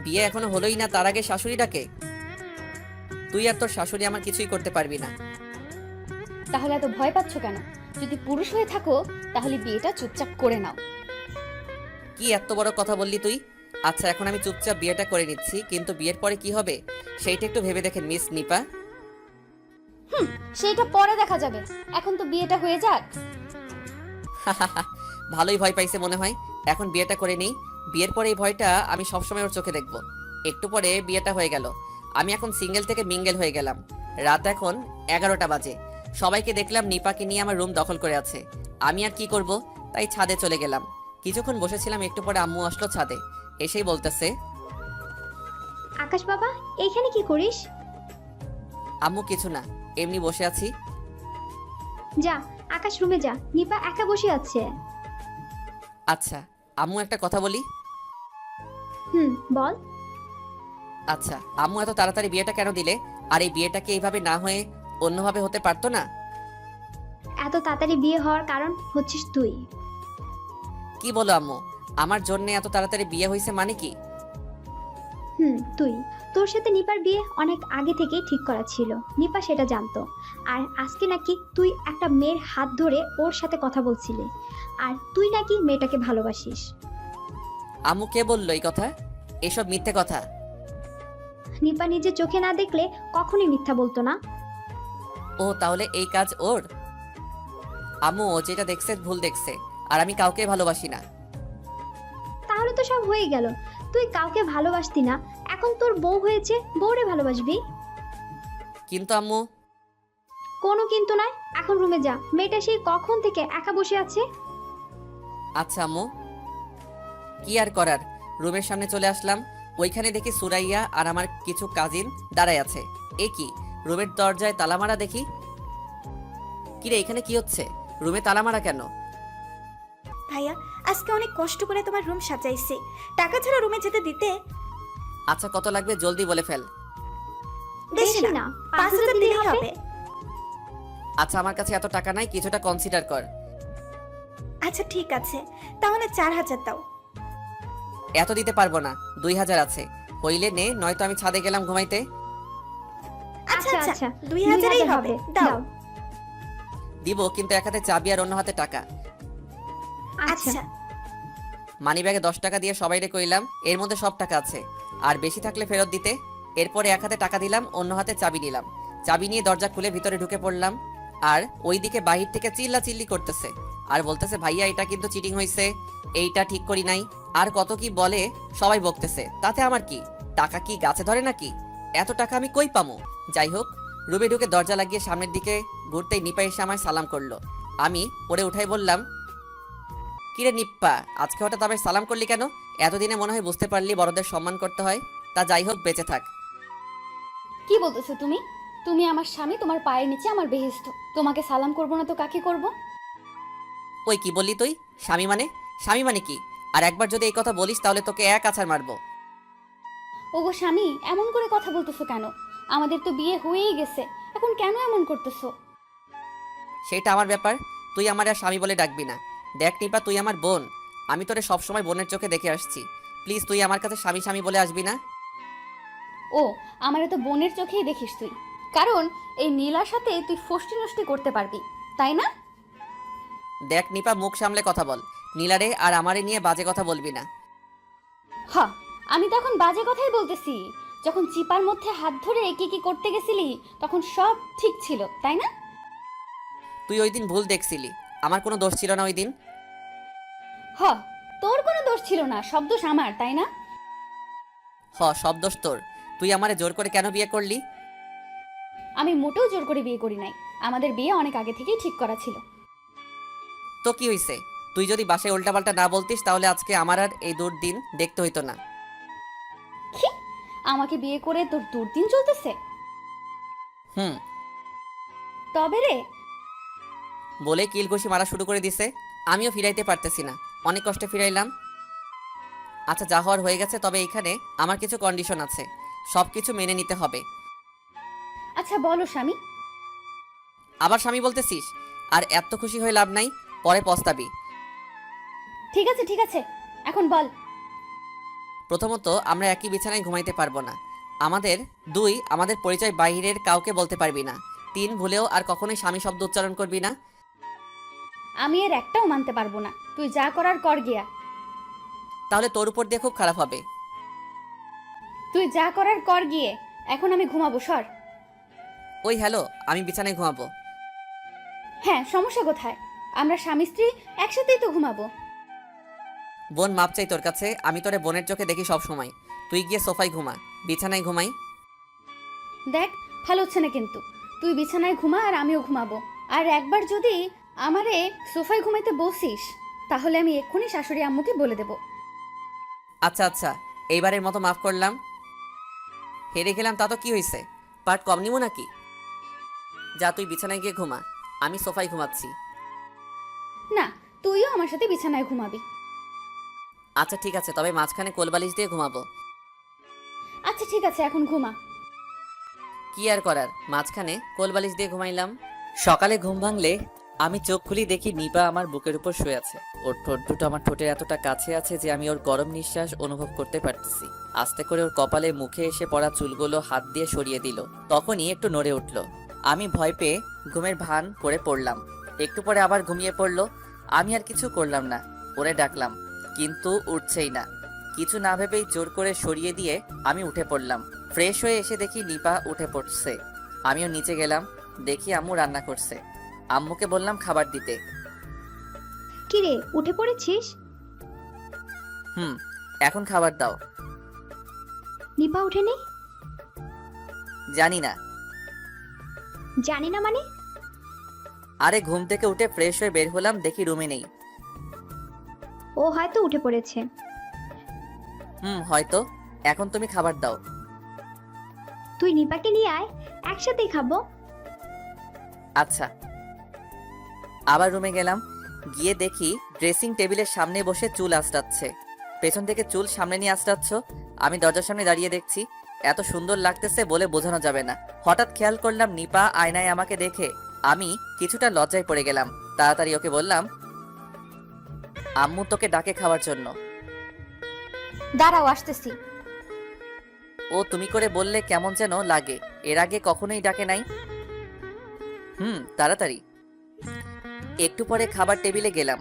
বিয়ে এখনো হলোই না তার আগে শাশুড়ি ডাকে? তুই আর তোর শাশুড়ি আমার কিছুই করতে পারবি না। তাহলে এত ভয় পাচ্ছ কেন? যদি পুরুষ হয়ে থাকো তাহলে বিয়েটা চুপচাপ করে নাও। কি এত বড় কথা বললি তুই? আচ্ছা, এখন আমি চুপচাপ বিয়েটা করে নিচ্ছি, কিন্তু বিয়ের পরে কি হবে সেইটা একটু ভেবে দেখেন মিস নিপা। সেটা পরে দেখা যাবে, এখন তো বিয়েটা হয়ে যাক। ভালোই ভয় পাইছে মনে হয়। এখন বিয়েটা করে নেই, বিয়ের পরে এই ভয়টা আমি সবসময় ওর চোখে দেখব। একটু পরে বিয়েটা হয়ে গেল, আমি এখন সিঙ্গেল থেকে মিঙ্গেল হয়ে গেলাম। রাত এখন 11টা বাজে। সবাইকে দেখলাম নিপাকে নিয়ে আমার রুম দখল করে আছে। আমি আর কি করব, তাই ছাদে চলে গেলাম। কিছুক্ষণ বসেছিলাম, একটু পরে আম্মু আসলো ছাদে। এসেই বলতেছে, আকাশ বাবা, এইখানে কি করিস? আম্মু কিছু না, এমনি বসে আছি। যা আকাশ রুমে যা, নিপা একা বসে আছে। আচ্ছা আম্মু, একটা কথা বলি। বল। আচ্ছা আম্মু, এত তাড়াতাড়ি বিয়েটা কেন দিলে? আর এই বিয়েটা কি এইভাবে না হয়ে অন্যভাবে হতে পারতো না? এত তাড়াতাড়ি বিয়ে হওয়ার কারণ হচ্ছিস তুই। কি বলো আম্মু, আমার জন্য এত তাড়াতাড়ি বিয়ে হয়েছে মানে কি? তুই। তোর সাথে নিপার বিয়ে অনেক আগে থেকেই ঠিক করা ছিল, নিপা সেটা জানতো। আর আজকে নাকি তুই একটা মেয়ের হাত ধরে ওর সাথে কথা বলছিলি, আর তুই নাকি মেয়েটাকে ভালোবাসিস। আম্মু, কে বললো এই কথা? এসব মিথ্যে কথা। নিপা নিজে চোখে না দেখলে কখনোই মিথ্যা বলতো না। ও তাহলে এই কাজ ওর? আম্মু, ও যেটা দেখছে ভুল দেখছে, আর আমি কাউকে ভালোবাসি না। তাহলে তো সব হয়ে গেল। তুই কাউকে ভালোবাসতি না, এখন তোর বউ হয়েছে, বউরে ভালোবাসবি। কিন্তু আম্মু। কোনো কিন্তু নয়, এখন রুমে যা। মেয়েটা সেই কখন থেকে একা বসে আছে। আচ্ছা আম্মু। কি আর করার, রুমের সামনে চলে আসলাম। ওইখানে দেখি সুরাইয়া আর আমার কিছু কাজিন দাঁড়ায় আছে। এ কি, রুমের দরজায় তালা মারা দেখি। কিরে, এখানে কি হচ্ছে? রুমে তালা মারা কেন? ভাইয়া, আজকে অনেক কষ্ট করে তোমার রুম সাজাইছি, টাকা ছাড়া রুমে যেতে দিতে? আচ্ছা, কত লাগবে জলদি বলে ফেল। বেশি না, 5,000 দিলেই হবে। আচ্ছা, আমার কাছে এত টাকা নাই, কিছুটা কনসিডার কর। আচ্ছা ঠিক আছে, তাহলে 4,000 দাও। এত দিতে পারবো না, 2,000 আছে, হইলে নে, নয়তো আমি ছাদে গেলাম ঘুমাইতে। আচ্ছা আচ্ছা, আচ্ছা, 2,000ই হবে, দাও। দিব, কিন্তু এক হাতে চাবি আর অন্য হাতে টাকা। আচ্ছা মানি ব্যাগে 10 টাকা দিয়ে সবাইরে কইলাম এর মধ্যে সব টাকা আছে, আর বেশি থাকলে ফেরত দিতে। এরপরে এক হাতে টাকা দিলাম, অন্য হাতে চাবি নিলাম। চাবি নিয়ে দরজা খুলে ভিতরে ঢুকে পড়লাম। আর ওইদিকে বাহির থেকে চিল্লাচিল্লি করতেছে আর বলতেছে ভাইয়া এটা কিন্তু চিটিং হয়েছে, এইটা ঠিক করি নাই, আর কত কি বলে। সবাই বকতেছে, তাতে আমার কি? টাকা কি গাছে ধরে নাকি? এত টাকা আমি কই পামু? যাই হোক, রুমে ঢুকে দরজা লাগিয়ে সামনের দিকে ঘুরতেই নিপা এসে আমায় সালাম করলো। আমি ওরে উঠাই বললাম, কিরে নিপ্পা, আজকে হঠাৎ আবার সালাম করলি কেন? এতদিনে মনে হয় বুঝতে পারলি বড়দের সম্মান করতে হয়। তা যাই হোক, বেঁচে থাক। কি বলতেছো তুমি? তুমি আমার স্বামী, তোমার পায়ের নিচে আমার বেহেস্ত। তোমাকে সালাম করবো না তো কাকে করব? ওই কি বললি তুই? স্বামী মানে? স্বামী মানে কি? আর একবার যদি এই কথা বলিস তাহলে তোকে এক আছাড় মারবো। ওগো স্বামী, এমন করে কথা বলতেছো কেন? আমাদের তো বিয়ে হয়েই গেছে, এখন কেন এমন করতেছো? সেটা আমার ব্যাপার, তুই আমার আর স্বামী বলে ডাকবি না। দেখ নিপা, তুই আমার বোন, আমি তোরে সবসময় বোনের চোখে দেখে আসছি। প্লিজ তুই আমার কাছে স্বামী স্বামী বলে আসবি না। ও, আমারে তো বোনের চোখেই দেখিস তুই, কারণ এই নীলার সাথে তুই ফষ্টি নষ্টি করতে পারবি, তাই না? দেখ নিপা, মুখ সামলে কথা বল। নীলারে আর আমারে নিয়ে বাজে কথা বলবি না। হ্যাঁ, আমি তো এখন বাজে কথাই বলতেছি। যখন চিপার মধ্যে হাত ধরে কি কি করতে গেছিলি তখন সব ঠিক ছিল, তাই না? তুই ওই দিন ভুল দেখছিলি, আমার কোনো দোষ ছিল না ওই দিন। হ্যাঁ, তোর কোনো দোষ ছিল না, সব দোষ আমার, তাই না? সব দোষ তোর। তুই আমারে জোর করে কেন বিয়ে করলি? আমি মোটেও জোর করে বিয়ে করি নাই, আমাদের বিয়ে অনেক আগে থেকেই ঠিক করা ছিল। তো কি হইছে? তুই যদি বাসায় উল্টাপাল্টা না বলতিস তাহলে আজকে আমার আর এই দুর্দিন দেখতে হইতো না। কি? আমাকে বিয়ে করে তোর দুর্দিন চলতেছে? হুম, তবে রে, বলে কিলঘুষি মারা শুরু করে দিছে। আমিও ফিরাইতে পারতেছি না, অনেক কষ্টে ফিরাইলাম। আচ্ছা, যা হওয়ার হয়ে গেছে, তবে এখানে আমার কিছু কন্ডিশন আছে, সব কিছু মেনে নিতে হবে। আচ্ছা বলো স্বামী। আবার স্বামী বলতেছিস? আর এত খুশি হয়ে লাভ নাই, পরে পস্তাবি। ঠিক আছে ঠিক আছে, এখন বল। প্রথমত, আমরা একই বিছানায় ঘুমাইতে পারবো না। আমাদের পরিচয় বাইরের কাউকে বলতে পারবি না। 3, ভুলেও আর কখনোই স্বামী শব্দ উচ্চারণ করবি না। আমি এর একটাও মানতে পারবো না, তুই যা করার কর গিয়া। তাহলে তোর উপর দিয়ে খুব খারাপ হবে। তুই যা করার কর গিয়ে, এখন আমি ঘুমাবো, সর। ওই হ্যালো, আমি বিছানায় ঘুমাবো। হ্যাঁ, সমস্যা কোথায়? আমরা স্বামী স্ত্রী একসাথেই তো ঘুমাবো। বোন, মাপ চাই তোর কাছে, আমি তোরে বোনের চোখে দেখি সব সময়। তুই গিয়ে সোফায় ঘুমা, বিছানায় ঘুমাই। দেখ, ভালো হচ্ছে না কিন্তু। তুই বিছানায় ঘুমা আর আমিও ঘুমাবো। আর একবার যদি আমারে সোফায় ঘুমাইতে বসিস তাহলে আমি এক্ষুনি শাশুড়ি আম্মুকে বলে দেব। আচ্ছা আচ্ছা, এইবারের মতো মাফ করলাম। হেরে গেলাম তা তো কি হয়েছে, পার্ট কম নিব নাকি? যা, তুই বিছানায় গিয়ে ঘুমা, আমি সোফায় ঘুমাচ্ছি। না, তুইও আমার সাথে বিছানায় ঘুমাবি। আচ্ছা ঠিক আছে, তবে মাঝখানে কোলবালিশ দিয়ে ঘুমাবো। আচ্ছা ঠিক আছে, এখন ঘুমা। কি আর করার, মাঝখানে কোলবালিশ দিয়ে ঘুমাইলাম। সকালে ঘুম ভাঙলে আমি চোখ খুলি, দেখি নিপা আমার বুকের উপর শুয়ে আছে। ওর ঠোঁট দুটো আমার ঠোঁটের এতটা কাছে আছে যে আমি ওর গরম নিঃশ্বাস অনুভব করতে পারতেছি। আস্তে করে ওর কপালে মুখে এসে পড়া চুলগুলো হাত দিয়ে সরিয়ে দিল। তখনই একটু নড়ে উঠল। আমি ভয় পেয়ে ঘুমের ভান করে পড়লাম। একটু পরে আবার ঘুমিয়ে পড়লো। আমি আর কিছু করলাম না, ওরে ডাকলাম, কিন্তু উঠছেই না। কিছু না ভেবেই জোর করে সরিয়ে দিয়ে আমি উঠে পড়লাম। ফ্রেশ হয়ে এসে দেখি নিপা উঠে পড়ছে। আমিও নিচে গেলাম, দেখি আম্মু রান্না করছে। আম্মুকে বললাম খাবার দিতে। কিরে, উঠে পড়েছিস? হুম, এখন খাবার দাও। নিপা উঠেনি? জানি না। জানি না মানে? আরে ঘুম থেকে উঠে ফ্রেশ হয়ে বের হলাম, দেখি রুমে নেই। ও হয়তো উঠে পড়েছে। হয়তো। এখন তুমি খাবার দাও। তুই নিপাকে নিয়ে আয়, একসাথেই খাবো। আচ্ছা। আবার রুমে গেলাম, গিয়ে দেখি ড্রেসিং টেবিলের সামনে বসে চুল আঁচড়াচ্ছে। পেছন থেকে চুল সামনে নিয়ে আঁচড়াচ্ছ। আমি দরজার সামনে দাঁড়িয়ে দেখছি। এত সুন্দর লাগতেছে বলে বোঝানো যাবে না। হঠাৎ খেয়াল করলাম নিপা আয়নায় আমাকে দেখে। আমি কিছুটা লজ্জায় পড়ে গেলাম। তাড়াতাড়ি ওকে বললাম, আম্মু তোকে ডাকে খাওয়ার জন্য। দাঁড়াও, আসতেছি। ও তুমি করে বললে কেমন যেন লাগে, এর আগে কখনোই ডাকে নাই। তাড়াতাড়ি। একটু পরে খাবার টেবিলে গেলাম,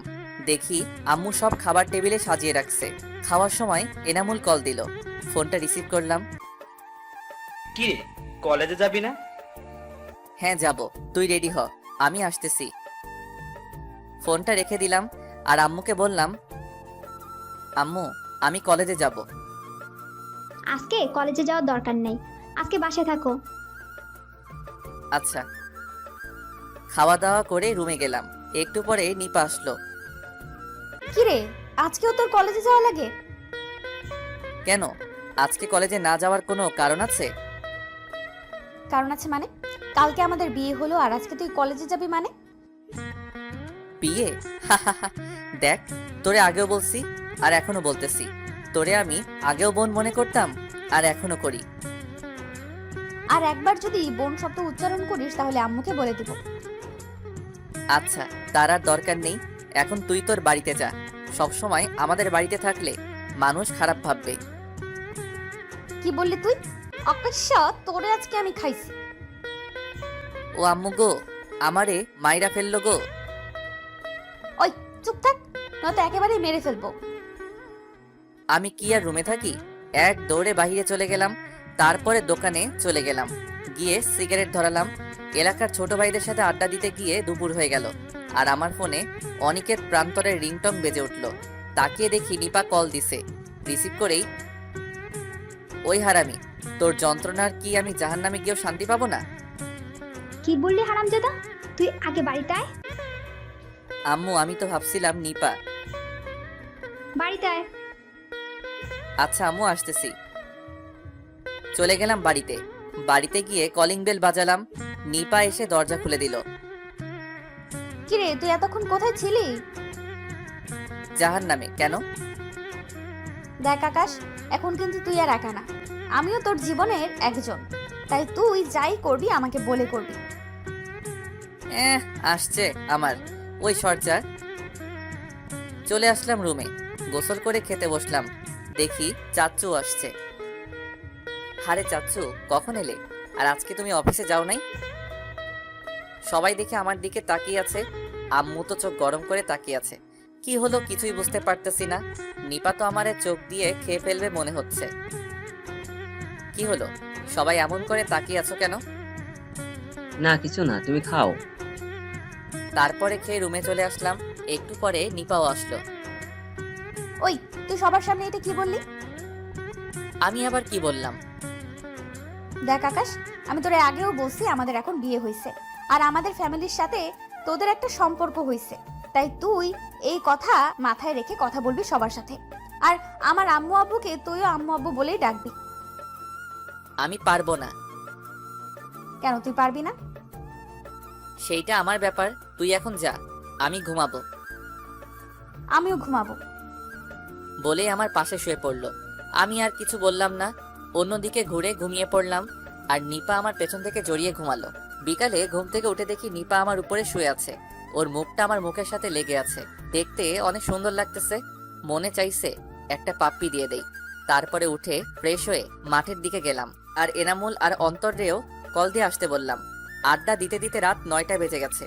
দেখি আম্মু সব খাবার টেবিলে সাজিয়ে রাখছে। খাওয়ার সময় এনামুল কল দিল, ফোনটা রিসিভ করলাম। কি রে, কলেজে যাবি না? হ্যাঁ যাব, তুই রেডি হ, আমি আসতেছি। ফোনটা রেখে দিলাম আর আম্মুকে বললাম, আম্মু আমি কলেজে যাব। আজকে কলেজে যাওয়ার দরকার নেই, আজকে বাসায় থাকো। আচ্ছা। খাওয়া দাওয়া করে রুমে গেলাম। একটু পরে নিপা আসলো। কিরে, আজকেও তোর কলেজে যাওয়া লাগে? কেন, আজকে কলেজে না যাওয়ার কোনো কারণ আছে? কারণ আছে মানে? কালকে আমাদের বিয়ে হলো আর আজকে তুই কলেজে যাবি মানে? বিয়ে? দেখ, তোরে আগেও বলছি আর এখনো বলতেছি, তোরে আমি আগেও বোন মনে করতাম আর এখনো করি। আর একবার যদি বোন শব্দ উচ্চারণ করিস তাহলে আম্মুকে বলে দিব। আচ্ছা, তার আর দরকার নেই। এখন তুই তোর বাড়িতে যা। সব সময় আমাদের বাড়িতে থাকলে মানুষ খারাপ ভাববে। কি বললি তুই? অকস্মা তোরে আজকে আমি খাইছি। ও আম্মু গো, আমারে মাইরা ফেললো গো। ওই চুপ থাক, নয়তো একেবারে মেরে ফেলবো। আমি কি আর রুমে থাকি? এক দৌড়ে বাইরে চলে গেলাম। তারপরে দোকানে চলে গেলাম, গিয়ে সিগারেট ধরালাম। এলাকার ছোট ভাইদের সাথে আড্ডা দিতে গিয়ে দুপুর হয়ে গেল আর আমার ফোনে অনিকেত প্রান্তরের রিংটং বেজে উঠল। তাকিয়ে দেখি নিপা কল দিছে। রিসিভ করেই, ওই হারামি, তোর যন্ত্রণার কি আমি জাহান্নামে গিয়েও শান্তি পাবো না? কি বললি হারামজাদা? তুই আগে বাড়িতে আয়। আম্মু আমি তো ভাবছিলাম নিপা। বাড়িতে আয়। আচ্ছা আম্মু আসতেছি। চলে গেলাম বাড়িতে। বাড়িতে গিয়ে কলিং বেল বাজালাম। নিপা এসে দরজা খুলে দিল। কিরে, তুই এতক্ষণ কোথায় ছিলি? জাহান্নামে। কেন? দেখ আকাশ, এখন কিন্তু তুই আর একা না, আমিও তোর জীবনের একজন। তাই তুই যাই করবি আমাকে বলে করবি। আসছে আমার ওই সরচার। চলে আসলাম রুমে, গোসল করে খেতে বসলাম। দেখি চাচ্চু আসছে। হারে চাচ্চু, কখন এলে? আর আজকে তুমি অফিসে যাও নাই? সবাই দেখে আমার দিকে তাকিয়ে আছে। আম্মু তো চোখ গরম করে তাকিয়ে আছে। কি হলো কিছুই বুঝতে পারতেছি না। নিপা তো আমারে চোখ দিয়ে খেয়ে ফেলবে মনে হচ্ছে। কি হলো, সবাই এমন করে তাকিয়ে আছো কেন? না কিছু না, তুমি খাও। তারপরে খেয়ে রুমে চলে আসলাম। একটু পরে নিপাও আসলো। ওই, তুই সবার সামনে এটা কি বললি? আমি আবার কি বললাম? দেখ আকাশ, আমি তোরে আগেও বলছি আমাদের এখন বিয়ে হয়েছে আর আমাদের ফ্যামিলির সাথে তোদের একটা সম্পর্ক হয়েছে। তাই তুই এই কথা মাথায় রেখে কথা বলবি সবার সাথে। আর আমার আম্মু আব্বুকে তুইও আম্মু আব্বু বলেই ডাকবি। আমি পারবো না। কেন তুই পারবি না? সেইটা আমার ব্যাপার, তুই এখন যা, আমি ঘুমাবো। আমিও ঘুমাবো। বলেই আমার পাশে শুয়ে পড়লো। আমি আর কিছু বললাম না, অন্যদিকে ঘুরে ঘুমিয়ে পড়লাম। আর নিপা আমার পেছন থেকে জড়িয়ে ঘুমালো। বিকালে ঘুম থেকে উঠে দেখি নিপা আমার উপরে শুয়ে আছে। ওর মুখটা আমার মুখের সাথে লেগে আছে। দেখতে অনেক সুন্দর লাগতেছে। মনে চাইছে একটা পাপ্পি দিয়ে দেই। তারপরে উঠে ফ্রেশ হয়ে মাঠের দিকে গেলাম। আর এনামুল আর অন্তরেও কল দিয়ে আসতে বললাম। আড্ডা দিতে দিতে রাত 9টা বেজে গেছে।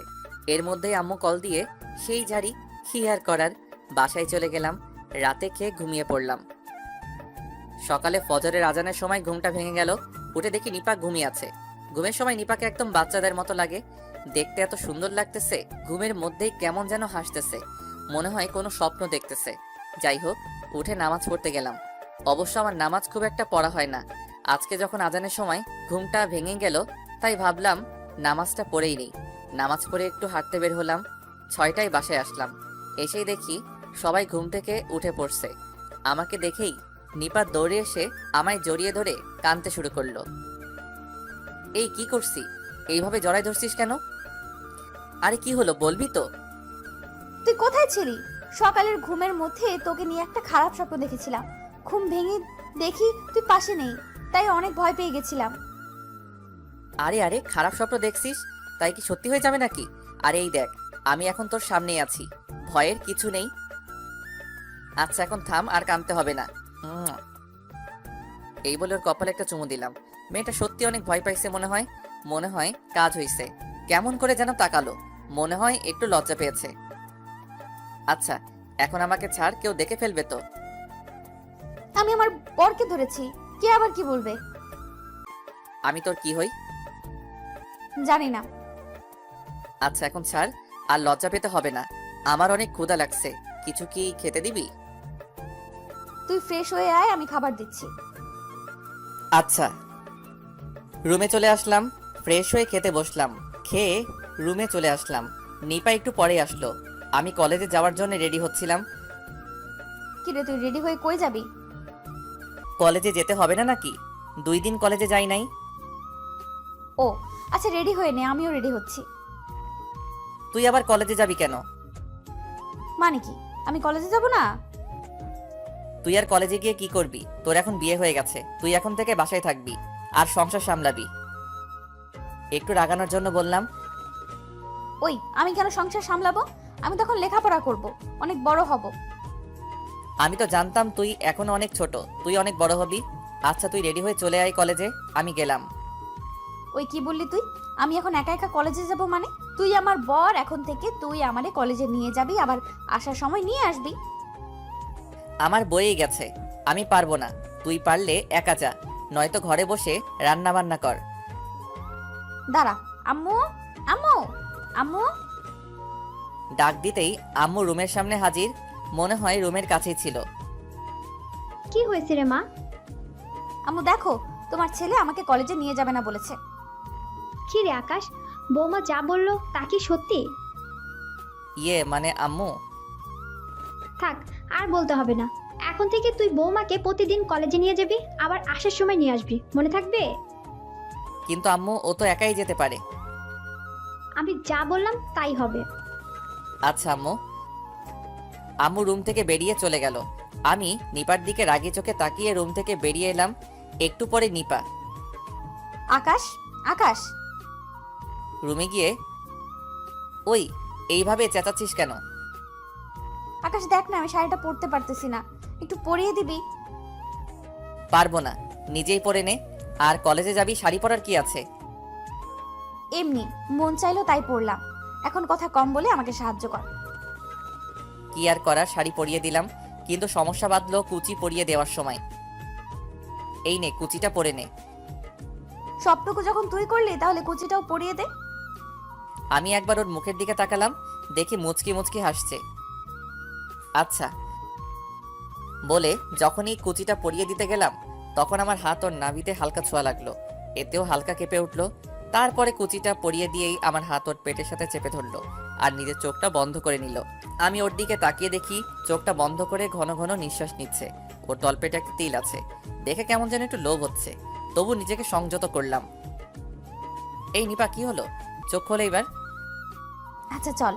এর মধ্যেই আম্মু কল দিয়ে সেই ঝাড়ি কি আর করার, বাসায় চলে গেলাম। রাতে খেয়ে ঘুমিয়ে পড়লাম। সকালে ফজরের আজানের সময় ঘুমটা ভেঙে গেল। উঠে দেখি নিপা ঘুমিয়ে আছে। ঘুমের সময় নিপাকে একদম বাচ্চাদের মতো লাগে। দেখতে এত সুন্দর লাগতেছে, ঘুমের মধ্যেই কেমন যেন হাসতেছে, মনে হয় কোনো স্বপ্ন দেখতেছে। যাই হোক, উঠে নামাজ পড়তে গেলাম। অবশ্য আমার নামাজ খুব একটা পড়া হয় না। আজকে যখন আজানের সময় ঘুমটা ভেঙে গেল, তাই ভাবলাম নামাজটা পড়েই নেই। নামাজ পড়ে একটু হাঁটতে বের হলাম। 6টায় বাসায় আসলাম। এসেই দেখি সবাই ঘুম থেকে উঠে পড়ছে। আমাকে দেখেই নিপা দৌড়ে এসে আমায় জড়িয়ে ধরে কাঁদতে শুরু করলো। এই কি করছি? এইভাবে জড়াই ধরছিস কেন? আরে কি হলো বলবি তো? তুই কোথায় ছিলি? সকালের ঘুমের মধ্যে তোকে নিয়ে একটা খারাপ স্বপ্ন দেখেছিলাম। ঘুম ভেঙে দেখি তুই পাশে নেই, তাই অনেক ভয় পেয়ে গেছিলাম। আরে আরে, খারাপ স্বপ্ন দেখছিস তাই কি সত্যি হয়ে যাবে নাকি? আরে এই দেখ, আমি এখন তোর সামনেই আছি, ভয়ের কিছু নেই। আচ্ছা এখন থাম, আর কাঁদতে হবে না। এই বলে ওর কপালে একটা চুমু দিলাম। মেয়েটা সত্যি অনেক ভয় পাইছে মনে হয় কাজ হইছে। কেমন করে যেন তাকালো, মনে হয় একটু লজ্জা পেয়েছে। আচ্ছা এখন আমাকে ছাড়, কেউ দেখে ফেলবে তো। আমি আমার বরকে ধরেছি, কে আবার কি বলবে? আমি তোর কি হই? জানি না। আচ্ছা এখন ছাড়, আর লজ্জা পেতে হবে না। আমার অনেক ক্ষুধা লাগছে, কিছু কি খেতে দিবি? তুই ফ্রেশ হয়ে আয়, আমি খাবার দিচ্ছি। আচ্ছা। রুমে চলে আসলাম, ফ্রেশ হয়ে খেতে বসলাম। খেয়ে রুমে চলে আসলাম। নিপা একটু পরে আসলো। আমি কলেজে যাওয়ার জন্য রেডি হচ্ছিলাম। কিরে তুই রেডি হয়ে কই যাবি? কলেজে যেতে হবে না নাকি? 2 দিন কলেজে যাই নাই। ও আচ্ছা, রেডি হয়ে নে, আমিও রেডি হচ্ছি। তুই আবার কলেজে যাবি কেন? মানে কি, আমি কলেজে যাব না? তুই আর কলেজে গিয়ে কি করবি? তোর এখন বিয়ে হয়ে গেছে, তুই এখন থেকে বাসায় থাকবি আর সংসার সামলাবি। একটু রাগানোর জন্য বললাম। ওই আমি কেন সংসার সামলাবো? আমি তখন লেখাপড়া করব, অনেক বড় হব। আমি তো জানতাম তুই এখনো অনেক ছোট, তুই অনেক বড় হবি। আচ্ছা তুই রেডি হয়ে চলে আয় কলেজে, আমি গেলাম। ওই কি বললি তুই? আমি এখন একা একা কলেজে যাব মানে? তুই আমার বর, এখন থেকে তুই আমারে কলেজে নিয়ে যাবি, আবার আসার সময় নিয়ে আসবি। আমার বইয়ে গেছে, আমি পারবো না। তুই পারলে একা যা, নয়তো ঘরে বসে রান্না বান্না কর। দাঁড়া, আম্মু আম্মু আম্মু। ডাক দিতেই আম্মু রুমের সামনে হাজির। মনে হয় রুমের কাছেই ছিল। কি হয়েছে রে মা? আম্মু দেখো, তোমার ছেলে আমাকে কলেজে নিয়ে যাবে না বলেছে। কি রে আকাশ, বৌমা যা বললো তা কি সত্যি? ইয়ে মানে আম্মু, থাক, আর বলতে হবে না। এখন থেকে তুই বৌমাকে প্রতিদিন কলেজে নিয়ে যাবি, আবার আসার সময় নিয়ে আসবি, মনে থাকবে? কিন্তু আম্মু ও তো একাই যেতে পারে। আমি যা বললাম তাই হবে। আচ্ছা আম্মু। আম্মু রুম থেকে বেরিয়ে চলে গেল। আমি নিপার দিকে রাগি চোখে তাকিয়ে রুম থেকে বেরিয়ে এলাম। একটু পরে নিপা আকাশ আকাশ। রুমে গিয়ে, ওই এইভাবে চেঁচাচ্ছিস কেন? আকাশ দেখ না, আমি শাড়িটা পরতে পারতেছি না, একটু পরিয়ে দিবি? পারবো না, নিজেই পরে নে। আর কলেজে যাবি, শাড়ি পরার কি আছে? এমনি মন চাইলো তাই পরলাম। এখন কথা কম বলে আমাকে সাহায্য কর। কি আর করার, শাড়ি পরিয়ে দিলাম। কিন্তু সমস্যা বাঁধলো কুচি পরিয়ে দেওয়ার সময়। এই নে কুচিটা পরে নে। সবটুকু যখন তুই করলি, তাহলে কুচিটাও পরিয়ে দে। আমি একবার ওর মুখের দিকে তাকালাম, দেখি মুচকি মুচকি হাসছে। আচ্ছা বলে যখনই কুচিটা পরিয়ে দিতে গেলাম, তখন আমার হাত ওর নাভিতে হালকা ছোঁয়া লাগলো। এতেও হালকা কেঁপে উঠলো। তারপরে কুচিটা পরিয়ে দিয়েই আমার হাত ওর পেটের সাথে চেপে ধরলো আর নিজের চোখটা বন্ধ করে নিল। আমি ওর দিকে তাকিয়ে দেখি চোখটা বন্ধ করে ঘন ঘন নিঃশ্বাস নিচ্ছে। ওর তলপেটে একটা তিল আছে, দেখে কেমন যেন একটু লোভ হচ্ছে, তবু নিজেকে সংযত করলাম। এই নিপা কি হলো? চোখ খোলে এবার। আচ্ছা চল।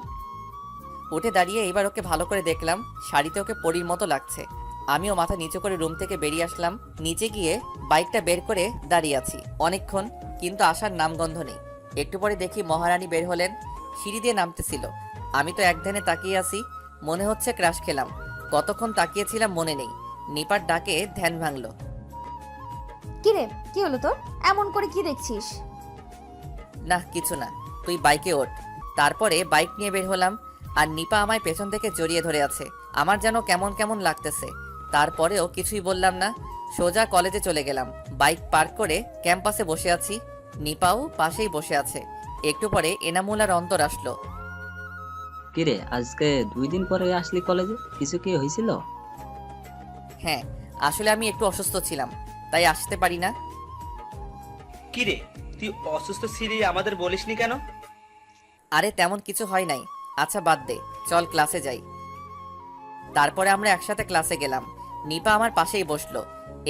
উঠে দাঁড়িয়ে এবার ওকে ভালো করে দেখলাম, শাড়িতে ওকে পরীর মতো লাগছে। আমিও মাথা নিচু করে রুম থেকে বেরিয়ে আসলাম। নিচে গিয়ে বাইকটা বের করে দাঁড়িয়ে আছি অনেকক্ষণ, কিন্তু আসার নামগন্ধ নেই। একটু পরে দেখি মহারানী বের হলেন, সিঁড়ি দিয়ে নামতেছিল। আমি তো এক ধ্যানে তাকিয়ে আছি, মনে হচ্ছে ক্রাশ খেলাম। কতক্ষণ তাকিয়েছিলাম মনে নেই। নিপার ডাকে ধ্যান ভাঙলো। কিরে কি হলো তোর? এমন করে কি দেখছিস? না কিছু না, তুই বাইকে ওঠ। তারপরে বাইক নিয়ে বের হলাম, আর নিপা আমায় পেছন থেকে জড়িয়ে ধরে আছে। আমার যেন কেমন কেমন লাগতেছে। তারপরেও কিছুই বললাম না, সোজা কলেজে চলে গেলাম। বাইক পার্ক করে ক্যাম্পাসে বসে আছি, নিপাও পাশেই বসে আছে। একটু পরে এনামুল আর অন্তর আসলো। কিরে আজকে 2 দিন পরে আসলি কলেজে, কিছু কি হয়েছিল? হ্যাঁ, আসলে আমি একটু অসুস্থ ছিলাম, তাই আসতে পারি না। কি রে, তুই অসুস্থ ছিলি, আমাদের বলিসনি কেন? আরে তেমন কিছু হয় নাই। আচ্ছা বাদ দে, চল ক্লাসে যাই। তারপরে আমরা একসাথে ক্লাসে গেলাম। নিপা আমার পাশেই বসলো।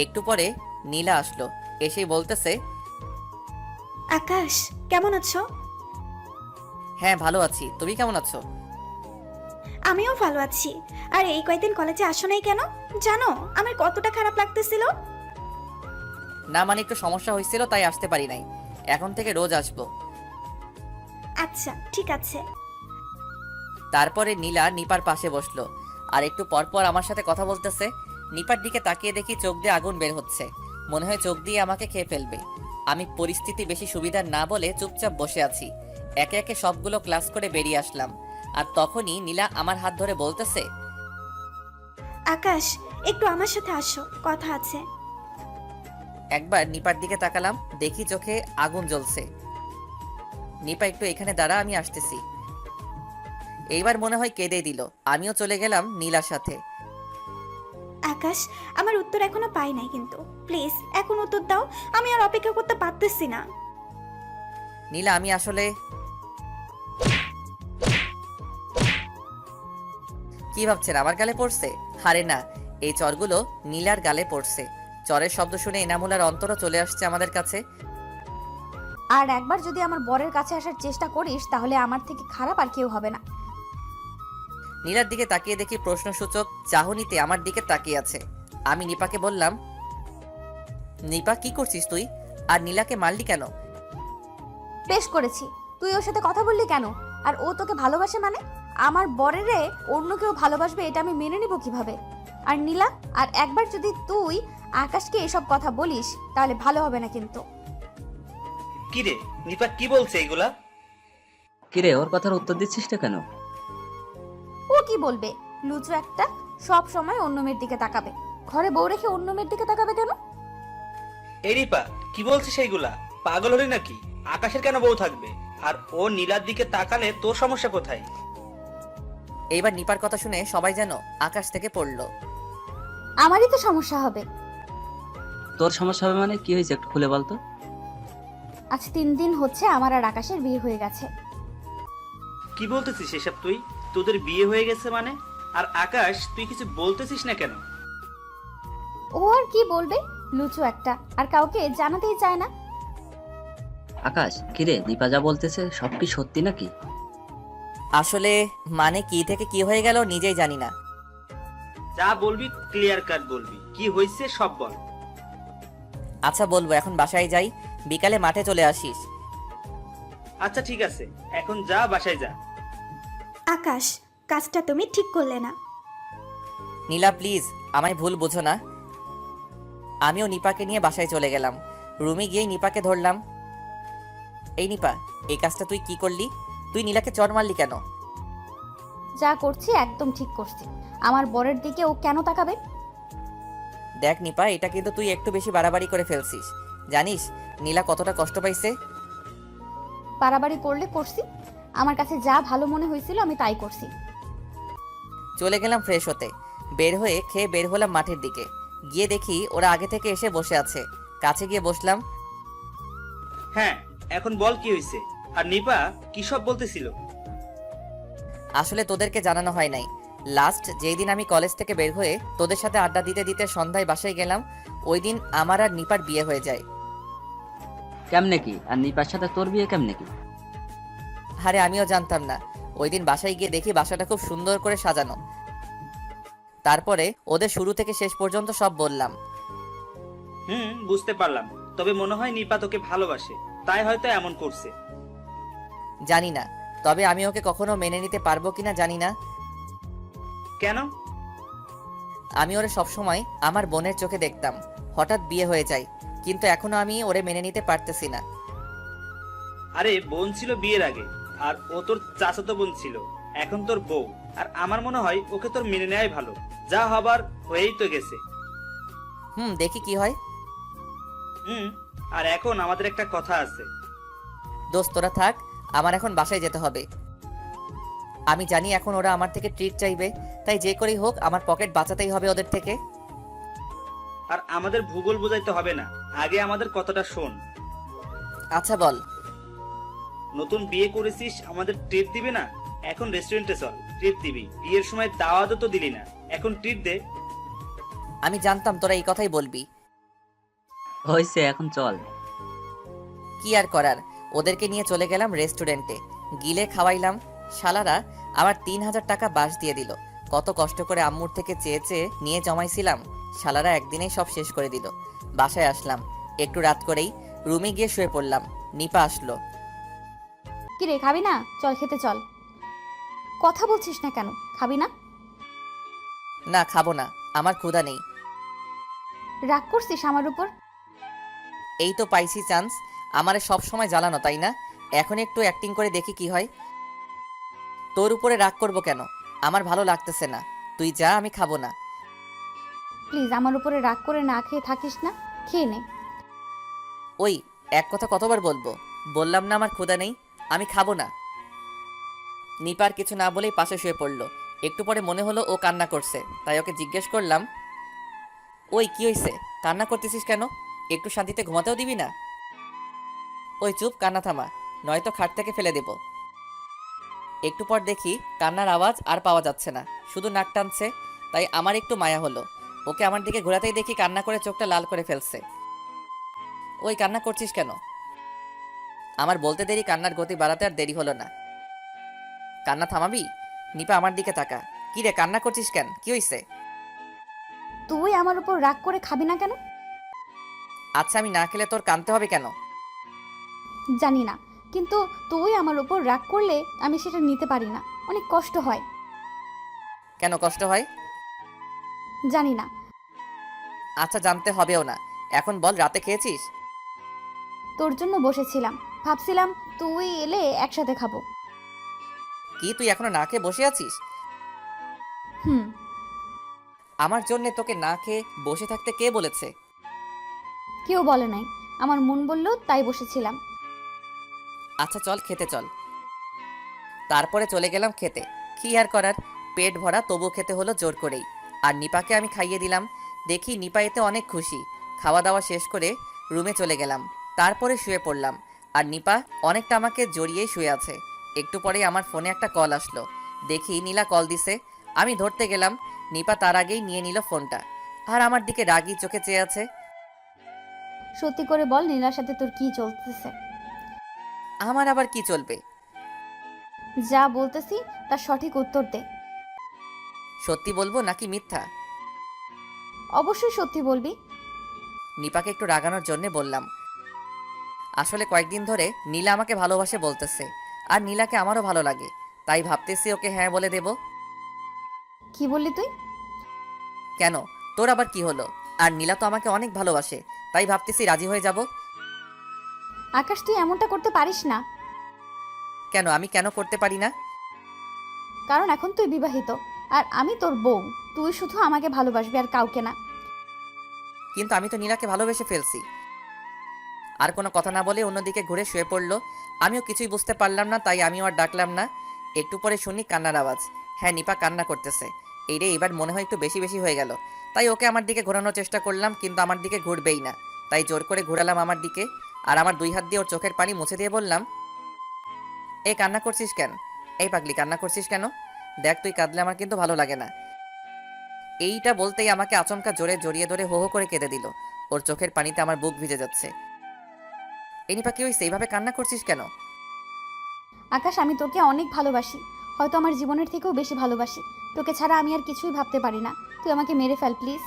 একটু পরে নীলা আসলো, এসেই বলতেছে, আকাশ কেমন আছো? হ্যাঁ ভালো আছি, তুমি কেমন আছো? আমিও ভালো আছি। আর এই কয়েকদিন কলেজে আসো নাই কেন? জানো আমার কতটা খারাপ লাগতেছিল। না মানে একটু সমস্যা হয়েছিল, তাই আসতে পারি নাই। এখন থেকে রোজ আসবো। আচ্ছা ঠিক আছে। তারপরে নীলা নিপার পাশে বসলো, আর একটু পরপর আমার সাথে কথা বলতেছে। নিপার দিকে তাকিয়ে দেখি চোখ দিয়ে আগুন বের হচ্ছে, মনে হয় চোখ দিয়ে আমাকে খেয়ে ফেলবে। আমি পরিস্থিতি বেশি সুবিধার না বলে চুপচাপ বসে আছি। একে একে সবগুলো ক্লাস করে বেরিয়ে আসলাম, আর তখনই নীলা আমার হাত ধরে বলতেছে, আকাশ একটু আমার সাথে আসো, কথা আছে। একবার নিপার দিকে তাকালাম, দেখি চোখে আগুন জ্বলছে। নিপা একটু এখানে দাঁড়া, আমি আসতেছি। এইবার মনে হয় কেঁদে দিল। আমিও চলে গেলাম নীলার সাথে। আকাশ, আমার উত্তর এখনো পাই নাই, কিন্তু প্লিজ এখন উত্তর দাও। আমি আর অপেক্ষা করতে পারতেছি না। নীলা, আমি আসলে কি ভাবছেন আমার গালে পড়ছে? আরে না, এই চরগুলো নীলার গালে পড়ছে। চরের শব্দ শুনে এনামুল আর অন্তরও চলে আসছে আমাদের কাছে। আর একবার যদি আমার বরের কাছে আসার চেষ্টা করিস তাহলে আমার থেকে খারাপ আর কেউ হবে না। নীলার দিকে তাকিয়ে দেখি প্রশ্নসূচক চাহনিতে আমার দিকে তাকিয়ে আছে। আমি নিপাকে বললাম, নিপা কি করছিস তুই? আর নীলাকে মারলি কেন? বেশ করেছি, তুই ওর সাথে কথা বললি কেন? আর ও তোকে ভালোবাসে মানে? আমার বরেরে অন্য কেউ ভালোবাসবে এটা আমি মেনে নিব কিভাবে? আর নীলা, আর একবার যদি তুই আকাশকে এসব কথা বলিস তাহলে ভালো হবে না কিন্তু। কি রে নিপা, কি বলছে এগুলা? কিরে, ওর কথার উত্তর দিচ্ছিস না কেন? ও কি বলবে? লুচু একটা, সব সময় অন্য মেয়ের দিকে তাকাবে। ঘরে বউ রেখে অন্য মেয়ের দিকে তাকাবে কেন? এই রিপা, কি বলছিস সেইগুলা? পাগল হলি নাকি? আকাশের কেন বউ থাকবে? আর ও নীলার দিকে তাকালে তোর সমস্যা কোথায়? এইবার নিপার কথা শুনে সবাই যেন আকাশ থেকে পড়লো। আমারই তো সমস্যা হবে। তোর সমস্যা হবে মানে কি হয়েছে, একটু খুলে বলতো। আজ 3 দিন হচ্ছে আমার আর আকাশের বিয়ে হয়ে গেছে। কি বলতেছিস এসব তুই? তোদের বিয়ে হয়ে গেছে মানে? আর আকাশ, তুই কিছু বলতেছিস না কেন? ও আর কি বলবে, লুচু একটা, আর কাউকে জানাতেই চায় না। আকাশ, কিরে, দীপা যা বলতেছে সব কি সত্যি নাকি? আসলে মানে কি থেকে কি হয়ে গেল নিজেই জানি না। যা বলবি ক্লিয়ার কাট বলবি, কি হয়েছে সব বল। আচ্ছা বলবো, এখন বাসায় যাই, বিকালে মাঠে চলে আসিস। আচ্ছা ঠিক আছে, এখন যা, বাসায় যা। আকাশ, কাজটা তুমি ঠিক করলে না। নীলা প্লিজ, আমায় ভুল বোঝো না। আমিও নিপাকে নিয়ে বাসায় চলে গেলাম। রুমে গিয়েই নিপাকে ধরলাম। এই নিপা, এই কাজটা তুই কি করলি? তুই নীলাকে চড় মারলি কেন? যা করছি একদম ঠিক করছি। আমার বরের দিকে ও কেন তাকাবে? দেখ নিপা, এটা কিন্তু তুই একটু বেশি বাড়াবাড়ি করে ফেলছিস। জানিস নীলা কতটা কষ্ট পাইছে? বাড়াবাড়ি করলে করছি, আমার কাছে যা ভালো মনে হয়েছিল আমি তাই করছি। চলে গেলাম ফ্রেশ হতে। বের হয়ে খেয়ে বের হলাম মাঠের দিকে। গিয়ে দেখি ওরা আগে থেকে এসে বসে আছে। কাছে গিয়ে বসলাম। হ্যাঁ, এখন বল কি হয়েছে? আর নিপা কি সব বলতেছিল? আসলে তোদেরকে জানানো হয় নাই। লাস্ট যেই দিন আমি কলেজ থেকে বের হয়ে তোদের সাথে আড্ডা দিতে দিতে সন্ধ্যায় বাসায় গেলাম, ওই দিন আমার আর নিপার বিয়ে হয়ে যায়। কেমনে কি? আর নিপার সাথে তোর বিয়ে কেমনে কি? আরে আমিও জানতাম না। ওই দিন বাসায় গিয়ে দেখি বাসাটা খুব সুন্দর করে সাজানো। তারপরে ওদের শুরু থেকে শেষ পর্যন্ত সব বললাম। বুঝতে পারলাম। তবে মনে হয় নিপা তোকে ভালোবাসে, তাই হয়তো এমন করছে। জানি না, তবে আমি ওকে কখনো মেনে নিতে পারবো কিনা জানি না। কেন? আমি ওরে সবসময় আমার বোনের চোখে দেখতাম। হঠাৎ বিয়ে হয়ে যায়, কিন্তু এখনো আমি ওরে মেনে নিতে পারতেছি না। আরে বোন ছিল বিয়ের আগে, আর ও তোর চাচাতো বোন ছিল, এখন তোর বউ। আর আমার মনে হয় ওকে তোর মেনে নেওয়াই ভালো। যা হবার হয়েই তো গেছে। দেখি কি হয়। আর এখন আমাদের একটা কথা আছে। দোস্ত তোরা থাক, আমার এখন বাসায় যেতে হবে। আমি জানি এখন ওরা আমার থেকে ট্রিট চাইবে, তাই যে করেই হোক আমার পকেট বাঁচাতেই হবে ওদের থেকে। আর আমাদের ভূগোল বোঝাইতে হবে না, আগে আমাদের কথাটা শোন। আচ্ছা বল। নতুন বিয়ে করেছিস, আমাদের ট্রিট দিবি না? এখন রেস্টুরেন্টে চল, ট্রিট দিবি। বিয়ের সময় দাওয়াতও তো দিলি না, এখন ট্রিট দে। আমি জানতাম তোরা এই কথাই বলবি। হয়েছে, এখন চল। কি আর করার, ওদেরকে নিয়ে চলে গেলাম রেস্টুরেন্টে। গিলে খাওয়াইলাম। শালারা আমার 3000 টাকা বাস দিয়ে দিল। কত কষ্ট করে আম্মুর থেকে চেয়ে চেয়ে নিয়ে জমাইছিলাম, শালারা একদিনেই সব শেষ করে দিল। বাসায় আসলাম একটু রাত করেই। রুমে গিয়ে শুয়ে পড়লাম। নিপা আসলো। কি রে, খাবি না? চল খেতে চল। কথা বলছিস না কেন? খাবি না? না খাবো না, আমার ক্ষুধা নেই। রাগ করছিস আমার উপর? এই তো পাইছি চান্স, আমারে সব সময় জ্বালানো তাই না? এখন একটু অ্যাক্টিং করে দেখি কি হয়। তোর উপরে রাগ করব কেন? আমার ভালো লাগতেছে না, তুই যা, আমি খাবো না। প্লিজ আমার উপরে রাগ করে না খেয়ে থাকিস না, খেয়ে নে। ওই এক কথা কতবার বলবো? বললাম না আমার ক্ষুধা নেই। আমি খাবো না। নিপার কিছু না বলেই পাশে শুয়ে পড়ল। একটু পরে মনে হলো ও কান্না করছে, তাই ওকে জিজ্ঞেস করলাম, ওই কি হয়েছে, কান্না করতেছিস কেন? একটু শান্তিতে ঘুমাতেও দিবি না? ওই চুপ, কান্না থামা, নয়তো খাট থেকে ফেলে দেব। একটু পর দেখি কান্নার আওয়াজ আর পাওয়া যাচ্ছে না, শুধু নাক টানছে। তাই আমার একটু মায়া হলো। ওকে আমার দিকে ঘোরাতেই দেখি কান্না করে চোখটা লাল করে ফেলছে। ওই কান্না করছিস কেন? আমার বলতে দেরি কান্নার গতি বাড়াতে আর দেরি হলো না। কান্না থামাবি? নিপা আমার দিকে তাকা। কি রে, কান্না করছিস কেন, কি হইছে? তুই আমার উপর রাগ করে খাবি না কেন? আচ্ছা, আমি না খেলে তোর কাঁদতে হবে কেন? জানি না, কিন্তু তুই আমার উপর রাগ করলে আমি সেটা নিতে পারি না, অনেক কষ্ট হয়। কেন কষ্ট হয়? জানি না। আচ্ছা, জানতে হবেও না। এখন বল, রাতে খেয়েছিস? তোর জন্য বসেছিলাম, ভাবছিলাম তুই এলে একসাথে খাবো। কি, তুই এখনো না খেয়ে বসে আছিস? হুম। আমার জন্যে তোকে না খেয়ে বসে থাকতে কে বলেছে? কেউ বলে নাই, আমার মন বললো তাই বসেছিলাম। আচ্ছা চল, খেতে চল। তারপরে চলে গেলাম খেতে। কি আর করার, পেট ভরা তবু খেতে হলো জোর করেই। আর নিপাকে আমি খাইয়ে দিলাম। দেখি নিপা এতে অনেক খুশি। খাওয়া দাওয়া শেষ করে রুমে চলে গেলাম। তারপরে শুয়ে পড়লাম। আর নিপা অনেকটা আমাকে জড়িয়েই শুয়ে আছে। একটু পরেই আমার ফোনে একটা কল আসলো। দেখি নীলা কল দিছে। আমি ধরতে গেলাম, নিপা তার আগেই নিয়ে নিল ফোনটা। আর আমার দিকে রাগী চোখে চেয়ে আছে। সত্যি করে বল, নীলার সাথে তোর কি চলতেছে? আমার আবার কি চলবে? যা বলতেছি তার সঠিক উত্তর দে। সত্যি বলবো নাকি মিথ্যা? অবশ্যই সত্যি বলবি। নিপাকে একটু রাগানোর জন্য বললাম, আসলে কয়েকদিন ধরে নীলা আমাকে ভালোবাসে বলতেছে। আর নীলাকে আমারও ভালো লাগে, তাই ভাবতেছি ওকে হ্যাঁ বলে দেব। কি বললি তুই? কেন, তোর আবার কি হলো? আর নীলা তো আমাকে অনেক ভালোবাসে, তাই ভাবতেছি রাজি হয়ে যাব। আকাশ, তুই এমনটা করতে পারিস না। কেন, আমি কেন করতে পারি না? কারণ এখন তুই বিবাহিত আর আমি তোর বউ। তুই শুধু আমাকে ভালোবাসবি আর কাউকে না। কিন্তু আমি তো নীলাকে ভালোবেসে ফেলছি। আর কোনো কথা না বলে অন্যদিকে ঘুরে শুয়ে পড়লো। আমিও কিছুই বুঝতে পারলাম না, তাই আমিও আর ডাকলাম না। একটু পরে শুনি কান্নার আওয়াজ। হ্যাঁ, নিপা কান্না করতেছে। এই রে, এবার মনে হয় একটু বেশি বেশি হয়ে গেল। তাই ওকে আমার দিকে ঘোরানোর চেষ্টা করলাম, কিন্তু আমার দিকে ঘুরবেই না। তাই জোর করে ঘোরালাম আমার দিকে। আর আমার দুই হাত দিয়ে ওর চোখের পানি মুছে দিয়ে বললাম, এই কান্না করছিস কেন? এই পাগলি, কান্না করছিস কেন? দেখ, তুই কাঁদলে আমার কিন্তু ভালো লাগে না। এইটা বলতেই আমাকে আচমকা জোরে জড়িয়ে ধরে হো হো করে কেঁদে দিল। ওর চোখের পানিতে আমার বুক ভিজে যাচ্ছে। এই নিপা, কি হয়েছে, এইভাবে কান্না করছিস কেন? আকাশ, আমি তোকে অনেক ভালোবাসি, হয়তো আমার জীবনের থেকেও বেশি ভালোবাসি। তোকে ছাড়া আমি আর কিছুই ভাবতে পারি না। তুই আমাকে মেরে ফেল প্লিজ।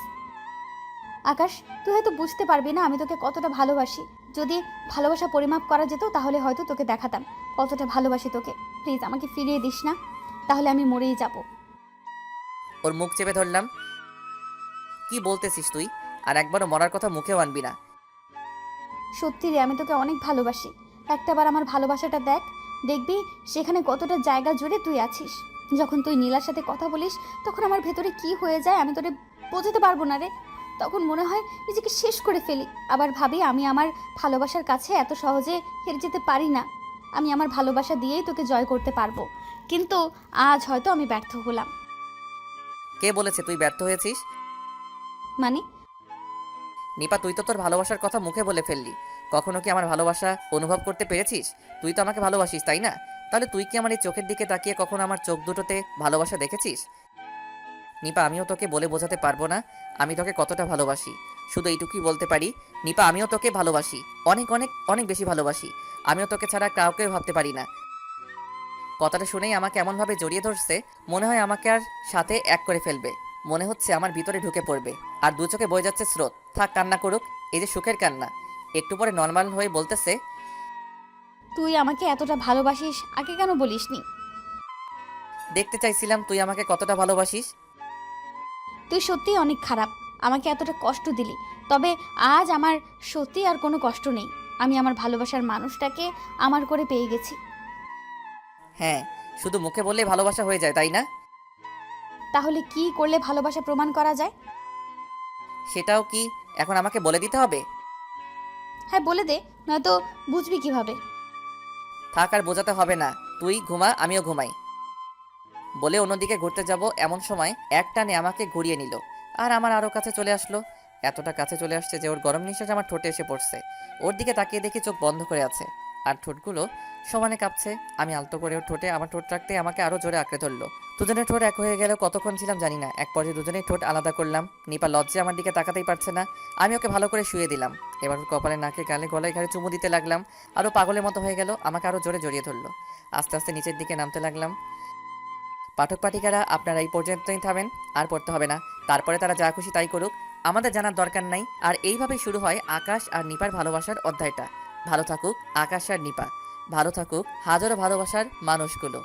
আকাশ, তুই হয়তো বুঝতে পারবি না আমি তোকে কতটা ভালোবাসি। যদি ভালোবাসা পরিমাপ করা যেত তাহলে হয়তো তোকে দেখাতাম কতটা ভালোবাসি তোকে। প্লিজ আমাকে ফিরিয়ে দিস না, তাহলে আমি মরেই যাব। ওর মুখ চেপে ধরলাম। কি বলতেছিস তুই? আর একবারও মরার কথা মুখেও আনবি না। সত্যি রে, আমি তোকে অনেক ভালোবাসি। একটাবার আমার ভালোবাসাটা দেখ, দেখবি সেখানে কতটা জায়গা জুড়ে তুই আছিস। যখন তুই নীলার সাথে কথা বলিস তখন আমার ভেতরে কি হয়ে যায় আমি তোরে বোঝাতে পারবো না রে। তখন মনে হয় নিজেকে শেষ করে ফেলি। আবার ভাবি আমি আমার ভালোবাসার কাছে এত সহজে হেরে যেতে পারি না। আমি আমার ভালোবাসা দিয়েই তোকে জয় করতে পারবো, কিন্তু আজ হয়তো আমি ব্যর্থ হলাম। কে বলেছে তুই ব্যর্থ হয়েছিস? মানে? নিপা, তুই তো তোর ভালোবাসার কথা মুখে বলে ফেললি। কখনো কি আমার ভালোবাসা অনুভব করতে পেরেছিস? তুই তো আমাকে ভালোবাসিস, তাই না? তাহলে তুই কি আমার এই চোখের দিকে তাকিয়ে কখনো আমার চোখ দুটোতে ভালোবাসা দেখেছিস? নিপা, আমিও তোকে বলে বোঝাতে পারবো না আমি তোকে কতটা ভালোবাসি। শুধু এইটুকুই বলতে পারি, নিপা, আমিও তোকে ভালোবাসি, অনেক অনেক অনেক বেশি ভালোবাসি। আমিও তোকে ছাড়া কাউকে ভাবতে পারি না। কথাটা শুনেই আমাকে এমনভাবে জড়িয়ে ধরছে, মনে হয় আমাকে আর সাথে এক করে ফেলবে। মনে হচ্ছে আমার ভিতরে ঢুকে পড়বে। আর দু চোখে বয়ে যাচ্ছে স্রোত। থাক, কান্না করুক, এই যে সুখের কান্না। একটু পরে নর্মাল হয়ে বলতেছে, তুই আমাকে এতটা ভালোবাসিস, আগে কেন বলিসনি? দেখতে চাইছিলাম তুই আমাকে কতটা ভালোবাসিস। তুই সত্যিই অনেক খারাপ, আমাকে এতটা কষ্ট দিলি। তবে আজ আমার সত্যি আর কোনো কষ্ট নেই। আমি আমার ভালোবাসার মানুষটাকে আমার করে পেয়ে গেছি। হ্যাঁ, শুধু মুখে বললে ভালোবাসা হয়ে যায়, তাই না? তাহলে কি করলে ভালোবাসা প্রমাণ করা যায়? সেটাও কি এখন আমাকে বলে দিতে হবে? হ্যাঁ বলে দে, নয়তো বুঝবি কিভাবে? থাক আর বোঝাতে হবে না, তুই ঘুমা আমিও ঘুমাই। বলে অন্যদিকে ঘুরতে যাব এমন সময় এক টানে আমাকে ঘুরিয়ে নিল আর আমার আরও কাছে চলে আসলো। এতটা কাছে চলে আসছে যে ওর গরম নিঃশ্বাস আমার ঠোঁটে এসে পড়ছে। ওর দিকে তাকিয়ে দেখি চোখ বন্ধ করে আছে আর ঠোঁটগুলো সমানে কাঁপছে। আমি আলতো করে ওর ঠোঁটে আমার ঠোঁট রাখতে আমাকে আরও জোরে আঁকড়ে ধরলো। দুজনের ঠোঁট এক হয়ে গেল, কতক্ষণ ছিলাম জানি না। এক পর্যায়ে দুজনেই ঠোঁট আলাদা করলাম। নিপা লজ্জে আমার দিকে তাকাতেই পারছে না। আমি ওকে ভালো করে শুয়ে দিলাম। এবার ওর কপালে, নাকে, গালে, গলায়, ঘাড়ে চুমু দিতে লাগলাম। আরও পাগলের মতো হয়ে গেল, আমাকে আরও জোরে জড়িয়ে ধরলো। আস্তে আস্তে নিচের দিকে নামতে লাগলাম। পাঠক পাঠিকারা, আপনারা এই পর্যন্তই থামেন, আর পড়তে হবে না। তারপরে তারা যা খুশি তাই করুক, আমাদের জানার দরকার নাই। আর এইভাবেই শুরু হয় আকাশ আর নিপার ভালোবাসার অধ্যায়টা। ভালো থাকুক আকাশ আর নিপা, ভালো থাকুক হাজারো ভালোবাসার মানুষগুলো।